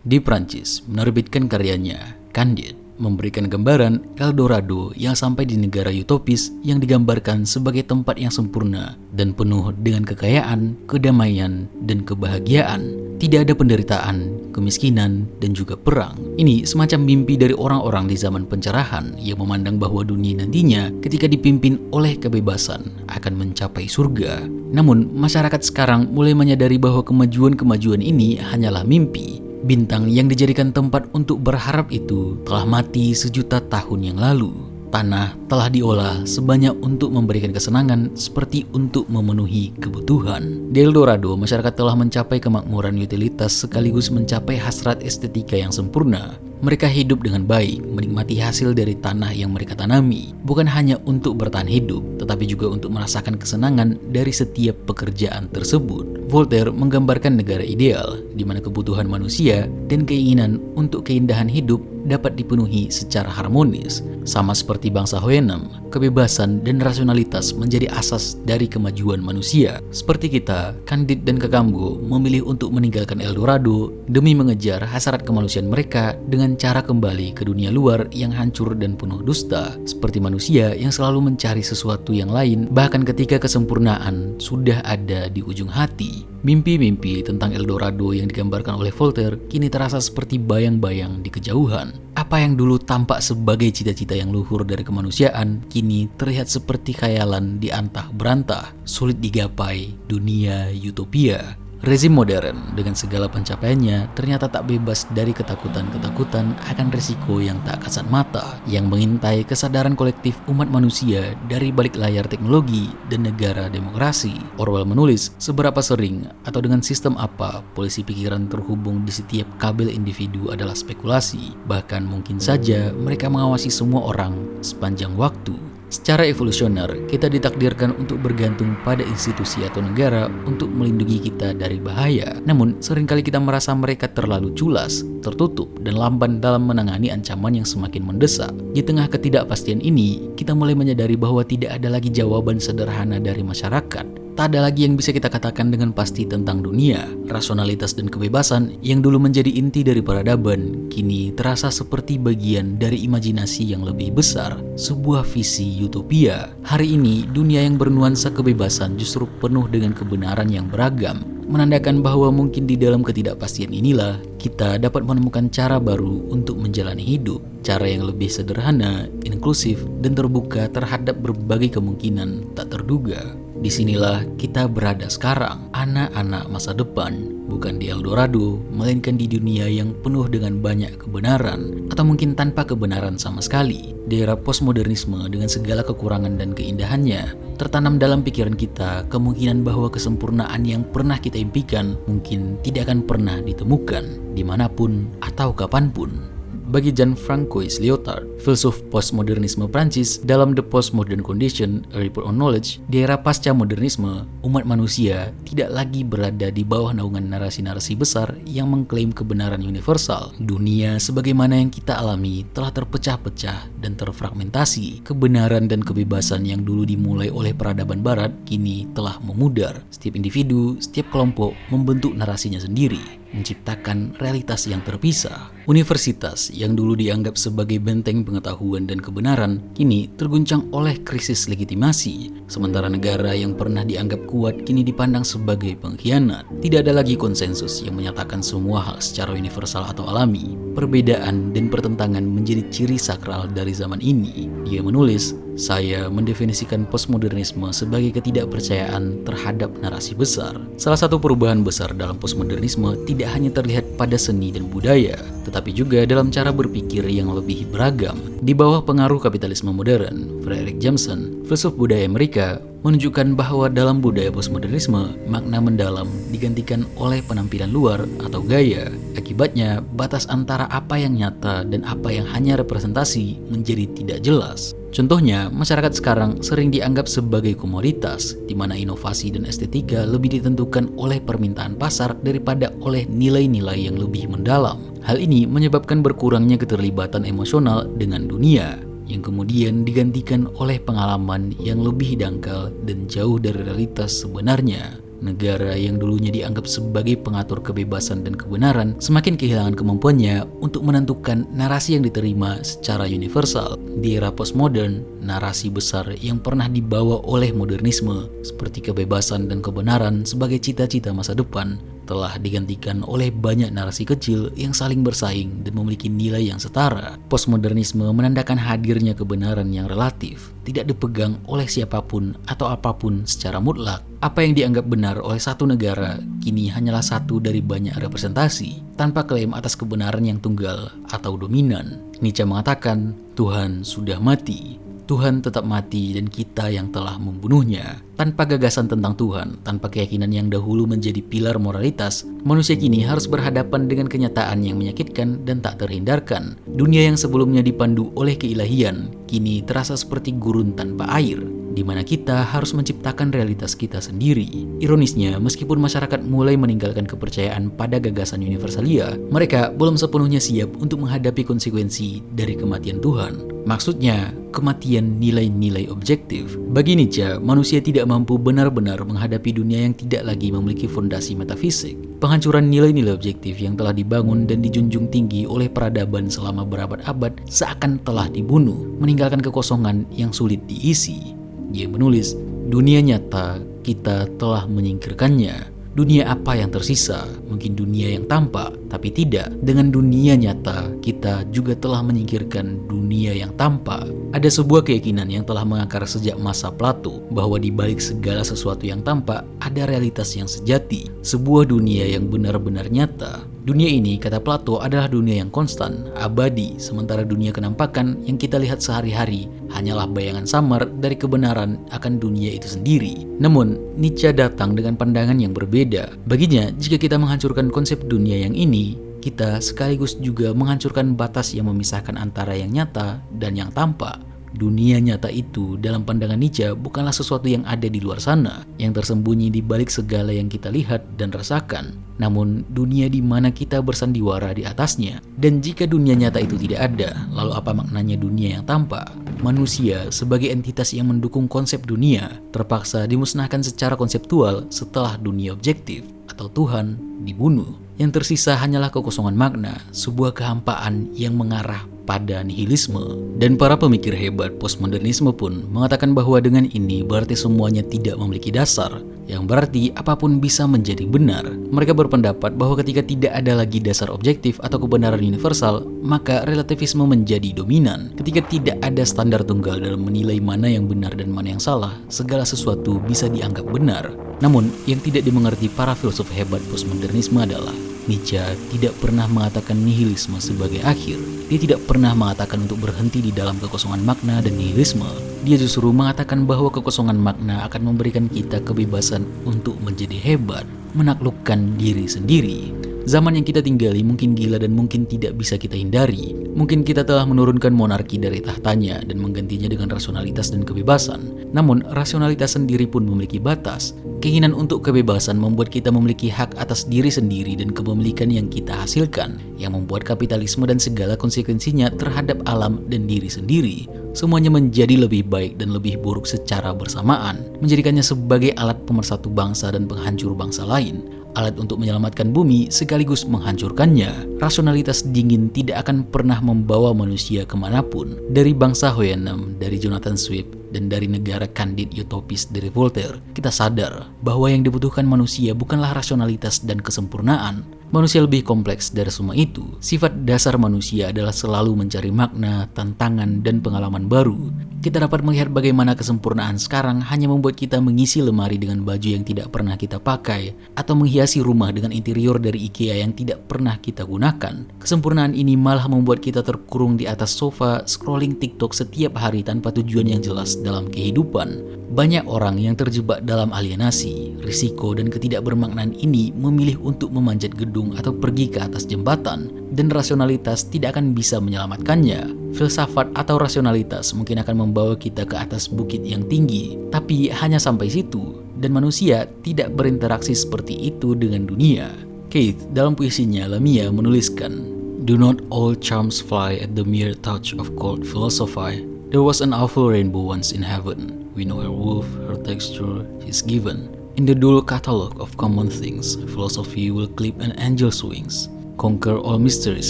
di Prancis menerbitkan karyanya Candide, memberikan gambaran Eldorado yang sampai di negara utopis yang digambarkan sebagai tempat yang sempurna dan penuh dengan kekayaan, kedamaian, dan kebahagiaan. Tidak ada penderitaan, kemiskinan, dan juga perang. Ini semacam mimpi dari orang-orang di zaman pencerahan yang memandang bahwa dunia nantinya ketika dipimpin oleh kebebasan akan mencapai surga. Namun, masyarakat sekarang mulai menyadari bahwa kemajuan-kemajuan ini hanyalah mimpi. Bintang yang dijadikan tempat untuk berharap itu telah mati sejuta tahun yang lalu. Tanah telah diolah sebanyak untuk memberikan kesenangan seperti untuk memenuhi kebutuhan. Di Eldorado, masyarakat telah mencapai kemakmuran utilitas sekaligus mencapai hasrat estetika yang sempurna. Mereka hidup dengan baik, menikmati hasil dari tanah yang mereka tanami, bukan hanya untuk bertahan hidup, tetapi juga untuk merasakan kesenangan dari setiap pekerjaan tersebut. Voltaire menggambarkan negara ideal, di mana kebutuhan manusia dan keinginan untuk keindahan hidup dapat dipenuhi secara harmonis. Sama seperti bangsa Hoenem, kebebasan dan rasionalitas menjadi asas dari kemajuan manusia. Seperti kita, Candide dan Cacambo memilih untuk meninggalkan Eldorado demi mengejar hasrat kemanusiaan mereka dengan cara kembali ke dunia luar yang hancur dan penuh dusta, seperti manusia yang selalu mencari sesuatu yang lain bahkan ketika kesempurnaan sudah ada di ujung hati. Mimpi-mimpi tentang Eldorado yang digambarkan oleh Voltaire kini terasa seperti bayang-bayang di kejauhan. Apa yang dulu tampak sebagai cita-cita yang luhur dari kemanusiaan kini terlihat seperti khayalan di antah berantah, sulit digapai dunia utopia. Rezim modern dengan segala pencapaiannya ternyata tak bebas dari ketakutan-ketakutan akan risiko yang tak kasat mata yang mengintai kesadaran kolektif umat manusia dari balik layar teknologi dan negara demokrasi. Orwell menulis, seberapa sering atau dengan sistem apa polisi pikiran terhubung di setiap kabel individu adalah spekulasi. Bahkan mungkin saja mereka mengawasi semua orang sepanjang waktu. Secara evolusioner, kita ditakdirkan untuk bergantung pada institusi atau negara untuk melindungi kita dari bahaya. Namun, seringkali kita merasa mereka terlalu culas, tertutup, dan lamban dalam menangani ancaman yang semakin mendesak. Di tengah ketidakpastian ini, kita mulai menyadari bahwa tidak ada lagi jawaban sederhana dari masyarakat. Tak ada lagi yang bisa kita katakan dengan pasti tentang dunia. Rasionalitas dan kebebasan yang dulu menjadi inti dari peradaban, kini terasa seperti bagian dari imajinasi yang lebih besar, sebuah visi utopia. Hari ini, dunia yang bernuansa kebebasan justru penuh dengan kebenaran yang beragam, menandakan bahwa mungkin di dalam ketidakpastian inilah kita dapat menemukan cara baru untuk menjalani hidup, cara yang lebih sederhana, inklusif, dan terbuka terhadap berbagai kemungkinan tak terduga. Disinilah kita berada sekarang, anak-anak masa depan, bukan di Eldorado, melainkan di dunia yang penuh dengan banyak kebenaran, atau mungkin tanpa kebenaran sama sekali. Di era postmodernisme dengan segala kekurangan dan keindahannya, tertanam dalam pikiran kita kemungkinan bahwa kesempurnaan yang pernah kita impikan mungkin tidak akan pernah ditemukan, dimanapun atau kapanpun. Bagi Jean-Francois Lyotard, filsuf postmodernisme Prancis, dalam The Postmodern Condition, A Report on Knowledge, di era pasca modernisme, umat manusia tidak lagi berada di bawah naungan narasi-narasi besar yang mengklaim kebenaran universal. Dunia sebagaimana yang kita alami telah terpecah-pecah dan terfragmentasi. Kebenaran dan kebebasan yang dulu dimulai oleh peradaban barat kini telah memudar. Setiap individu, setiap kelompok membentuk narasinya sendiri, menciptakan realitas yang terpisah. Universitas yang dulu dianggap sebagai benteng pengetahuan dan kebenaran, kini terguncang oleh krisis legitimasi. Sementara negara yang pernah dianggap kuat kini dipandang sebagai pengkhianat. Tidak ada lagi konsensus yang menyatakan semua hal secara universal atau alami. Perbedaan dan pertentangan menjadi ciri sakral dari zaman ini. Dia menulis, saya mendefinisikan postmodernisme sebagai ketidakpercayaan terhadap narasi besar. Salah satu perubahan besar dalam postmodernisme tidak hanya terlihat pada seni dan budaya, tetapi juga dalam cara berpikir yang lebih beragam. Di bawah pengaruh kapitalisme modern, Frederick Jameson, filsuf budaya Amerika, menunjukkan bahwa dalam budaya postmodernisme, makna mendalam digantikan oleh penampilan luar atau gaya. Akibatnya, batas antara apa yang nyata dan apa yang hanya representasi menjadi tidak jelas. Contohnya, masyarakat sekarang sering dianggap sebagai komoditas, di mana inovasi dan estetika lebih ditentukan oleh permintaan pasar daripada oleh nilai-nilai yang lebih mendalam. Hal ini menyebabkan berkurangnya keterlibatan emosional dengan dunia, yang kemudian digantikan oleh pengalaman yang lebih dangkal dan jauh dari realitas sebenarnya. Negara yang dulunya dianggap sebagai pengatur kebebasan dan kebenaran semakin kehilangan kemampuannya untuk menentukan narasi yang diterima secara universal. Di era postmodern, narasi besar yang pernah dibawa oleh modernisme seperti kebebasan dan kebenaran sebagai cita-cita masa depan telah digantikan oleh banyak narasi kecil yang saling bersaing dan memiliki nilai yang setara. Postmodernisme menandakan hadirnya kebenaran yang relatif, tidak dipegang oleh siapapun atau apapun secara mutlak. Apa yang dianggap benar oleh satu negara kini hanyalah satu dari banyak representasi, tanpa klaim atas kebenaran yang tunggal atau dominan. Nietzsche mengatakan, Tuhan sudah mati. Tuhan tetap mati dan kita yang telah membunuhnya. Tanpa gagasan tentang Tuhan, tanpa keyakinan yang dahulu menjadi pilar moralitas, manusia kini harus berhadapan dengan kenyataan yang menyakitkan dan tak terhindarkan. Dunia yang sebelumnya dipandu oleh keilahian, kini terasa seperti gurun tanpa air, di mana kita harus menciptakan realitas kita sendiri. Ironisnya, meskipun masyarakat mulai meninggalkan kepercayaan pada gagasan universalia, mereka belum sepenuhnya siap untuk menghadapi konsekuensi dari kematian Tuhan. Maksudnya, kematian nilai-nilai objektif. Bagi Nietzsche, manusia tidak mampu benar-benar menghadapi dunia yang tidak lagi memiliki fondasi metafisik. Penghancuran nilai-nilai objektif yang telah dibangun dan dijunjung tinggi oleh peradaban selama berabad-abad seakan telah dibunuh, meninggalkan kekosongan yang sulit diisi. Dia menulis, dunia nyata kita telah menyingkirkannya. Dunia apa yang tersisa? Mungkin dunia yang tampak, tapi tidak. Dengan dunia nyata, kita juga telah menyingkirkan dunia yang tampak. Ada sebuah keyakinan yang telah mengakar sejak masa Plato, bahwa di balik segala sesuatu yang tampak, ada realitas yang sejati. Sebuah dunia yang benar-benar nyata. Dunia ini, kata Plato, adalah dunia yang konstan, abadi, sementara dunia kenampakan yang kita lihat sehari-hari hanyalah bayangan samar dari kebenaran akan dunia itu sendiri. Namun, Nietzsche datang dengan pandangan yang berbeda. Baginya, jika kita menghancurkan konsep dunia yang ini, kita sekaligus juga menghancurkan batas yang memisahkan antara yang nyata dan yang tampak. Dunia nyata itu dalam pandangan Nietzsche bukanlah sesuatu yang ada di luar sana, yang tersembunyi di balik segala yang kita lihat dan rasakan. Namun dunia di mana kita bersandiwara di atasnya. Dan jika dunia nyata itu tidak ada, lalu apa maknanya dunia yang tampak? Manusia sebagai entitas yang mendukung konsep dunia terpaksa dimusnahkan secara konseptual setelah dunia objektif atau Tuhan dibunuh. Yang tersisa hanyalah kekosongan makna, sebuah kehampaan yang mengarah pada nihilisme. Dan para pemikir hebat postmodernisme pun mengatakan bahwa dengan ini berarti semuanya tidak memiliki dasar, yang berarti apapun bisa menjadi benar. Mereka berpendapat bahwa ketika tidak ada lagi dasar objektif atau kebenaran universal, maka relativisme menjadi dominan. Ketika tidak ada standar tunggal dalam menilai mana yang benar dan mana yang salah, segala sesuatu bisa dianggap benar. Namun, yang tidak dimengerti para filsuf hebat postmodernisme adalah Nietzsche tidak pernah mengatakan nihilisme sebagai akhir. Dia tidak pernah mengatakan untuk berhenti di dalam kekosongan makna dan nihilisme. Dia justru mengatakan bahwa kekosongan makna akan memberikan kita kebebasan untuk menjadi hebat, menaklukkan diri sendiri. Zaman yang kita tinggali mungkin gila dan mungkin tidak bisa kita hindari. Mungkin kita telah menurunkan monarki dari tahtanya dan menggantinya dengan rasionalitas dan kebebasan. Namun, rasionalitas sendiri pun memiliki batas. Keinginan untuk kebebasan membuat kita memiliki hak atas diri sendiri dan kepemilikan yang kita hasilkan, yang membuat kapitalisme dan segala konsekuensinya terhadap alam dan diri sendiri semuanya menjadi lebih baik dan lebih buruk secara bersamaan, menjadikannya sebagai alat pemersatu bangsa dan penghancur bangsa lain. Alat untuk menyelamatkan bumi sekaligus menghancurkannya. Rasionalitas dingin tidak akan pernah membawa manusia kemanapun. Dari bangsa Hoyenem, dari Jonathan Swift, dan dari negara kandid utopis dari Voltaire, kita sadar bahwa yang dibutuhkan manusia bukanlah rasionalitas dan kesempurnaan. Manusia lebih kompleks dari semua itu. Sifat dasar manusia adalah selalu mencari makna, tantangan, dan pengalaman baru. Kita dapat melihat bagaimana kesempurnaan sekarang hanya membuat kita mengisi lemari dengan baju yang tidak pernah kita pakai, atau menghiasi rumah dengan interior dari IKEA yang tidak pernah kita gunakan. Kesempurnaan ini malah membuat kita terkurung di atas sofa, scrolling TikTok setiap hari tanpa tujuan yang jelas dalam kehidupan. Banyak orang yang terjebak dalam alienasi, risiko, dan ketidakbermaknaan ini memilih untuk memanjat gedung atau pergi ke atas jembatan, dan rasionalitas tidak akan bisa menyelamatkannya. Filsafat atau rasionalitas mungkin akan membawa kita ke atas bukit yang tinggi, tapi hanya sampai situ, dan manusia tidak berinteraksi seperti itu dengan dunia. Keith dalam puisinya Lamia menuliskan, "Do not all charms fly at the mere touch of cold philosophy? There was an awful rainbow once in heaven. We know her woof, her texture is given. In the dull catalogue of common things, philosophy will clip an angel's wings. Conquer all mysteries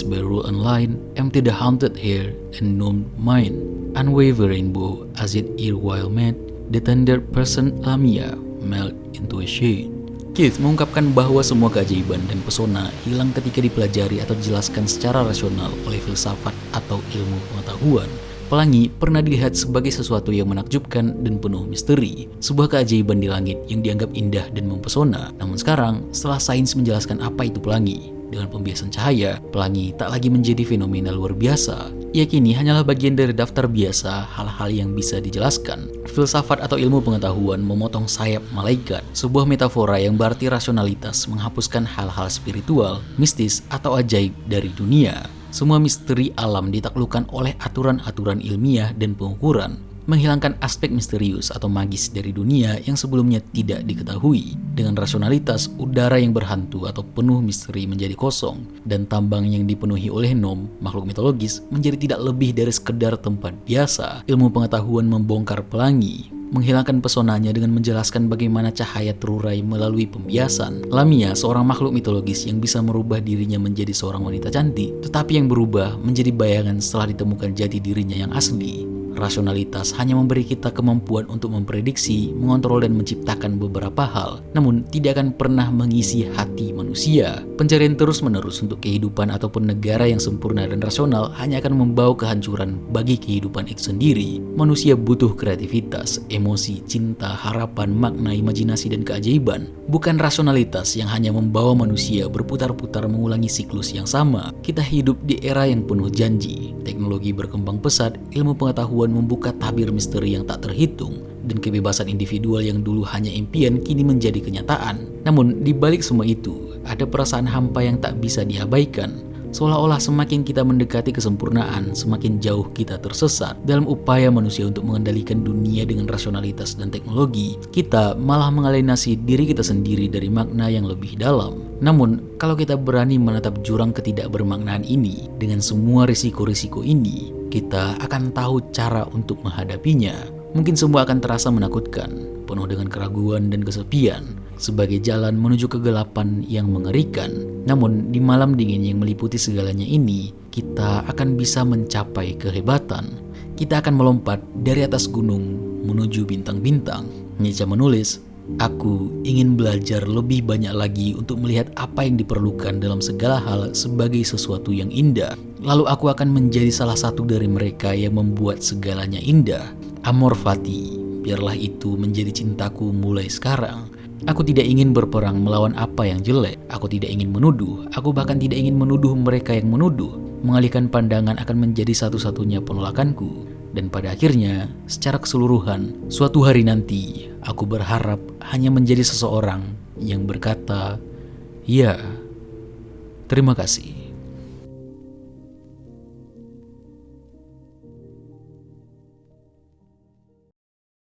by rule and line, empty the haunted hair and numb mind. Unwavering rainbow as it erewhile met, the tender person Lamia melt into a shade." Keith mengungkapkan bahwa semua keajaiban dan pesona hilang ketika dipelajari atau dijelaskan secara rasional oleh filsafat atau ilmu pengetahuan. Pelangi pernah dilihat sebagai sesuatu yang menakjubkan dan penuh misteri, sebuah keajaiban di langit yang dianggap indah dan mempesona. Namun sekarang, setelah sains menjelaskan apa itu pelangi, dengan pembiasan cahaya, pelangi tak lagi menjadi fenomena luar biasa. Ia kini hanyalah bagian dari daftar biasa hal-hal yang bisa dijelaskan. Filsafat atau ilmu pengetahuan memotong sayap malaikat, sebuah metafora yang berarti rasionalitas menghapuskan hal-hal spiritual, mistis, atau ajaib dari dunia. Semua misteri alam ditaklukkan oleh aturan-aturan ilmiah dan pengukuran, menghilangkan aspek misterius atau magis dari dunia yang sebelumnya tidak diketahui. Dengan rasionalitas, udara yang berhantu atau penuh misteri menjadi kosong, dan tambang yang dipenuhi oleh nom, makhluk mitologis, menjadi tidak lebih dari sekedar tempat biasa. Ilmu pengetahuan membongkar pelangi, menghilangkan pesonanya dengan menjelaskan bagaimana cahaya terurai melalui pembiasan. Lamia, seorang makhluk mitologis yang bisa merubah dirinya menjadi seorang wanita cantik, tetapi yang berubah menjadi bayangan setelah ditemukan jati dirinya yang asli. Rasionalitas hanya memberi kita kemampuan untuk memprediksi, mengontrol, dan menciptakan beberapa hal, namun tidak akan pernah mengisi hati manusia. Pencarian terus-menerus untuk kehidupan ataupun negara yang sempurna dan rasional hanya akan membawa kehancuran bagi kehidupan itu sendiri. Manusia butuh kreativitas, emosi, cinta, harapan, makna, imajinasi, dan keajaiban, bukan rasionalitas yang hanya membawa manusia berputar-putar mengulangi siklus yang sama. Kita hidup di era yang penuh janji. Teknologi berkembang pesat, ilmu pengetahuan membuka tabir misteri yang tak terhitung, dan kebebasan individual yang dulu hanya impian kini menjadi kenyataan. Namun di balik semua itu, ada perasaan hampa yang tak bisa diabaikan. Seolah-olah semakin kita mendekati kesempurnaan, semakin jauh kita tersesat. Dalam upaya manusia untuk mengendalikan dunia dengan rasionalitas dan teknologi, kita malah mengalienasi diri kita sendiri dari makna yang lebih dalam. Namun, kalau kita berani menatap jurang ketidakbermaknaan ini, dengan semua risiko-risiko ini, kita akan tahu cara untuk menghadapinya. Mungkin semua akan terasa menakutkan, penuh dengan keraguan dan kesepian. sebagai jalan menuju kegelapan yang mengerikan. Namun di malam dingin yang meliputi segalanya ini, kita akan bisa mencapai kehebatan. Kita akan melompat dari atas gunung menuju bintang-bintang. Nietzsche menulis, "Aku ingin belajar lebih banyak lagi untuk melihat apa yang diperlukan dalam segala hal sebagai sesuatu yang indah. Lalu aku akan menjadi salah satu dari mereka yang membuat segalanya indah. Amor fati, biarlah itu menjadi cintaku mulai sekarang. Aku tidak ingin berperang melawan apa yang jelek. Aku tidak ingin menuduh. Aku bahkan tidak ingin menuduh mereka yang menuduh. Mengalihkan pandangan akan menjadi satu-satunya penolakanku. Dan pada akhirnya, secara keseluruhan, suatu hari nanti, aku berharap hanya menjadi seseorang yang berkata, ya, terima kasih."